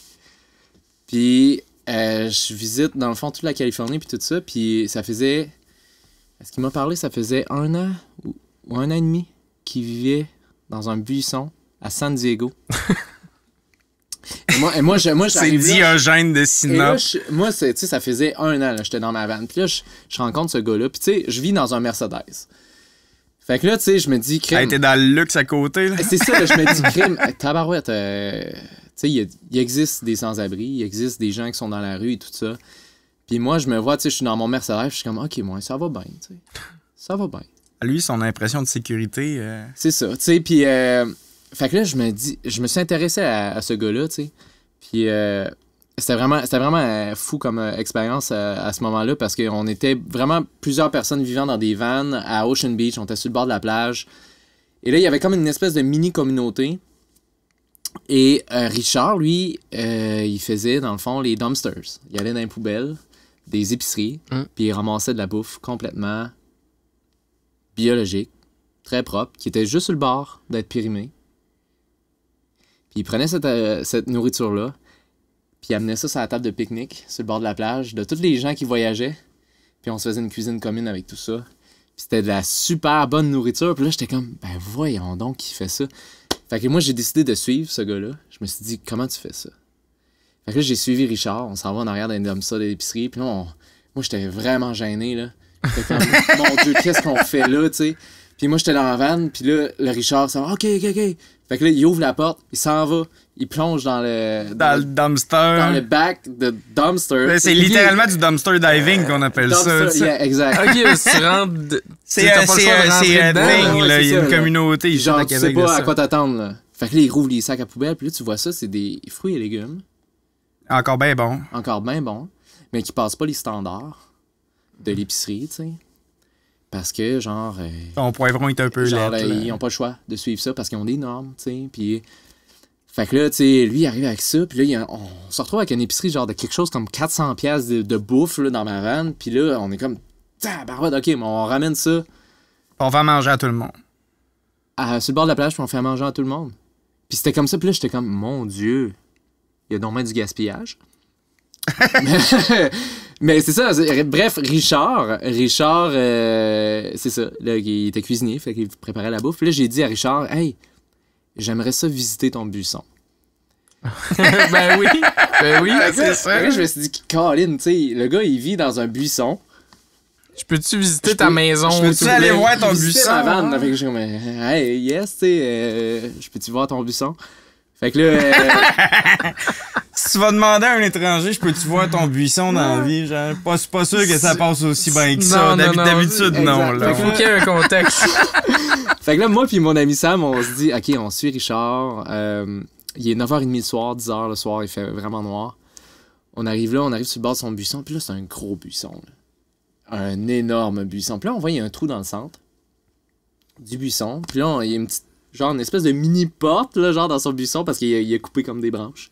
Puis je visite, dans le fond, toute la Californie puis tout ça. Puis ça faisait... Est-ce qu'il m'a parlé? Ça faisait 1 an ou 1 an et demi qu'il vivait dans un buisson à San Diego. et moi c'est Diogène de Sinope. Moi, ça faisait 1 an, j'étais dans ma van. Puis là, je rencontre ce gars-là. Puis tu sais, je vis dans un Mercedes. Fait que là, tu sais, je me dis... Crime. T'es dans le luxe à côté, là. C'est ça, là, je me dis, crime, tabarouette. Tu sais, il existe des sans-abri, il existe des gens qui sont dans la rue et tout ça. Puis moi, je me vois, tu sais, je suis dans mon Mercedes, je suis comme, OK, moi, ça va bien, tu sais. Ça va bien. Lui, son impression de sécurité... C'est ça, tu sais, puis... fait que là, je me suis intéressé à ce gars-là, tu sais. Puis c'était vraiment fou comme expérience à ce moment-là parce qu'on était vraiment plusieurs personnes vivant dans des vannes à Ocean Beach. On était sur le bord de la plage. Et là, il y avait comme une espèce de mini-communauté. Et Richard, lui, il faisait, dans le fond, les dumpsters. Il allait dans les poubelles des épiceries, puis il ramassait de la bouffe complètement biologique, très propre, qui était juste sur le bord d'être périmée. Puis il prenait cette nourriture-là, puis il amenait ça sur la table de pique-nique, sur le bord de la plage, de tous les gens qui voyageaient. Puis on se faisait une cuisine commune avec tout ça. Puis c'était de la super bonne nourriture. Puis là, j'étais comme, ben voyons donc qui fait ça. Fait que moi, j'ai décidé de suivre ce gars-là. Je me suis dit, comment tu fais ça? Fait que là, j'ai suivi Richard. On s'en va en arrière d'un dumpster de l'épicerie. Puis là, moi, j'étais vraiment gêné, là. J'étais comme, mon Dieu, qu'est-ce qu'on fait là, tu sais? Puis moi, j'étais dans la vanne. Puis là, le Richard, ça va, OK. Fait que là, il ouvre la porte, il s'en va, il plonge dans le dumpster. Dans le back de dumpster. Mais c'est littéralement du dumpster diving qu'on appelle ça. Yeah, exact. OK, tu rentres... C'est un thing, là. Il y a une communauté. Genre, tu sais pas à quoi t'attendre, là. Fait que là, il rouvre les sacs à poubelle, puis là, tu vois ça, c'est des fruits et légumes. Encore bien bon. Mais qui passent pas les standards de l'épicerie, tu sais. Parce que, genre... Ton poivron est un peu ils n'ont pas le choix de suivre ça parce qu'ils ont des normes, tu sais. Puis... Fait que là, tu sais, lui, il arrive avec ça. Puis là, on se retrouve avec une épicerie, genre, de quelque chose comme 400$ de bouffe, là, dans ma vanne. Puis là, on est comme... Tabarouette, OK, mais on ramène ça. On va manger à tout le monde. Sur le bord de la plage, puis on fait à manger à tout le monde. Puis c'était comme ça. Puis là, j'étais comme, mon Dieu, il y a donc du gaspillage. Mais c'est ça. Bref, Richard, c'est ça. Là, il était cuisinier, fait qu'il préparait la bouffe. Puis là, j'ai dit à Richard, hey, j'aimerais ça visiter ton buisson. Ben oui, c'est ça. Là, je me suis dit, Colin, tu sais, le gars, il vit dans un buisson. Je peux-tu visiter ta maison? Je peux-tu aller voir ton buisson? Ma vanne, avec, je suis comme, hey, yes, tu sais, je peux-tu voir ton buisson? Fait que là... Si tu vas demander à un étranger, je peux-tu voir ton buisson dans la vie? Genre, pas sûr que ça passe aussi bien que ça. D'habitude, non. Là. Fait qu'il faut qu'il y ait un contexte. Fait que là, moi puis mon ami Sam, on se dit, OK, on suit Richard. Il est 9h30 le soir, 10h le soir, il fait vraiment noir. On arrive sur le bord de son buisson, puis là, c'est un gros buisson. Là. Un énorme buisson. Puis là, on voit, il y a un trou dans le centre du buisson. Puis là, il y a une espèce de mini-porte, là, genre dans son buisson, parce qu'il a coupé comme des branches.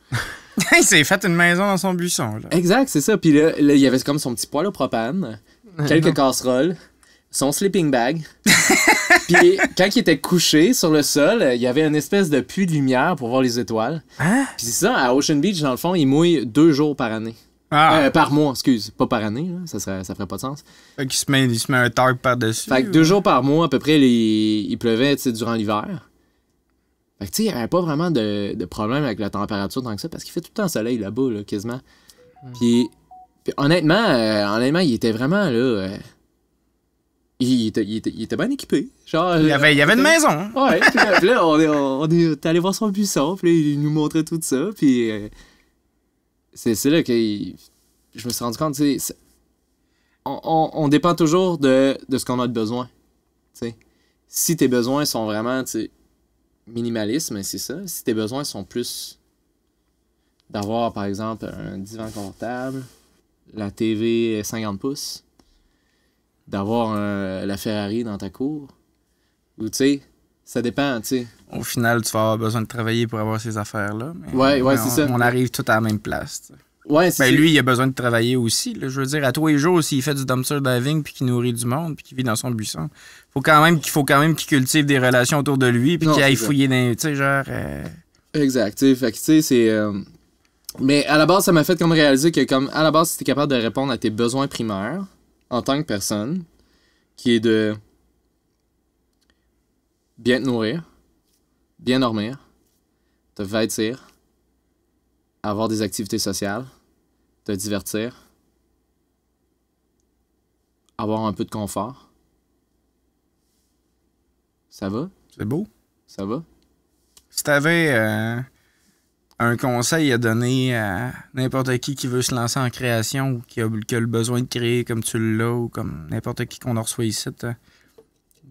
Il s'est fait une maison dans son buisson. Là. Exact, c'est ça. Puis là, il y avait comme son petit poêle au propane, quelques casseroles, son sleeping bag. Puis quand il était couché sur le sol, il y avait une espèce de puits de lumière pour voir les étoiles. Hein? Puis c'est ça, à Ocean Beach, dans le fond, il mouille 2 jours par année. Par mois, excuse. Pas par année, là. Ça ferait pas de sens. Fait qu'il se met un tarp par-dessus. Fait que 2 jours par mois, à peu près, il pleuvait durant l'hiver. Fait que, tu sais, il n'y avait pas vraiment de problème avec la température tant que ça, parce qu'il fait tout le temps soleil là-bas, là, quasiment. Puis honnêtement, il était vraiment, là... il était bien équipé. Genre, Il y avait une maison. Hein? Ouais, puis là, on est allé voir son buisson, puis là, il nous montrait tout ça, puis c'est là que je me suis rendu compte, tu sais, on dépend toujours de ce qu'on a de besoin, tu sais. Si tes besoins sont vraiment, tu sais, minimalistes, mais c'est ça. Si tes besoins sont plus d'avoir, par exemple, un divan confortable, la TV 50 pouces, d'avoir la Ferrari dans ta cour, ou tu sais, ça dépend, tu sais. Au final, tu vas avoir besoin de travailler pour avoir ces affaires-là. Mais ouais, c'est ça. On arrive tous à la même place. T'sais. Ouais, c'est lui, il a besoin de travailler aussi. Là. Je veux dire, à tous les jours, s'il fait du dumpster diving puis qu'il nourrit du monde puis qu'il vit dans son buisson, faut quand même qu'il cultive des relations autour de lui puis qu'il aille fouiller dans... Tu sais, genre... Exact, tu sais, fait que tu sais, c'est... Mais à la base, ça m'a fait comme réaliser que, comme, à la base, si t'es capable de répondre à tes besoins primaires en tant que personne, qui est de bien te nourrir, bien dormir, te vêtir, avoir des activités sociales, te divertir, avoir un peu de confort. Ça va? C'est beau. Ça va? Si t'avais un conseil à donner à n'importe qui veut se lancer en création ou qui a le besoin de créer comme tu l'as ou comme n'importe qui qu'on reçoit ici,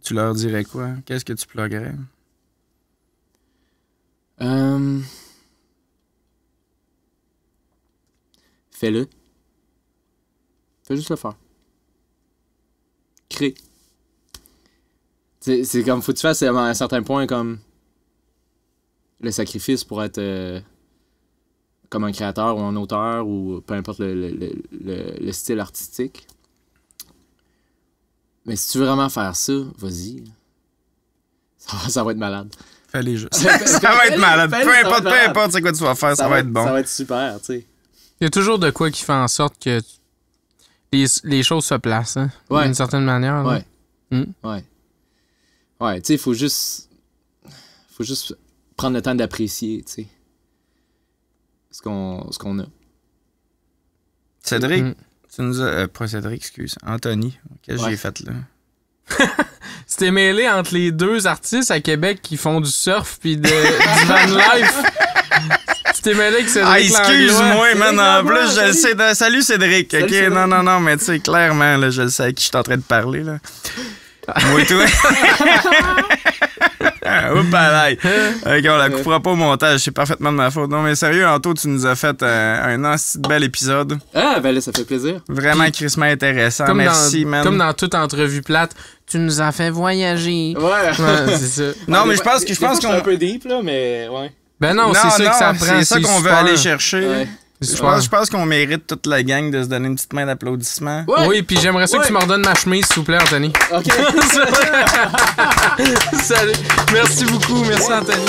tu leur dirais quoi? Qu'est-ce que tu pluguerais? Fais-le. Fais juste le faire. Crée. C'est comme, faut que tu fasses à un certain point comme le sacrifice pour être comme un créateur ou un auteur ou peu importe le style artistique. Mais si tu veux vraiment faire ça, vas-y. Ça va être malade. Fais-les juste. Ça va être malade. Peu importe c'est quoi tu vas faire, ça va être bon. Ça va être super, tu sais. Il y a toujours de quoi qui fait en sorte que les choses se placent, hein, d'une certaine manière. Ouais. Ouais. Ouais, tu sais, faut juste prendre le temps d'apprécier, tu sais, ce qu'on a. Cédric, tu nous as... pas Cédric, excuse. Anthony, qu'est-ce que j'ai fait là? C'était mêlé entre les deux artistes à Québec qui font du surf puis du van life. Tu t'es mêlé avec Cédric excuse-moi, man, en plus, je le sais. Salut Cédric, salut, ok? Cédric. Non, mais tu sais, clairement, là, je le sais à qui je suis en train de parler, là. Moi et toi. Oups, ok, on la coupera pas au montage, c'est parfaitement de ma faute. Non, mais sérieux, Anto, tu nous as fait un assez bel épisode. Ah, ben là, ça fait plaisir. Vraiment crissement intéressant. Merci, man. Comme dans toute entrevue plate, tu nous as fait voyager. Ouais, c'est ça. Non, mais je pense qu'on... C'est un peu deep, là, mais ouais. Ben non, c'est ça que ça prend. C'est ça qu'on veut aller chercher. Ouais. Je pense qu'on mérite toute la gang de se donner une petite main d'applaudissement. Ouais. Oui, puis j'aimerais ça que tu me redonnes ma chemise, s'il vous plaît, Anthony. OK. Salut. Merci beaucoup. Merci, Anthony.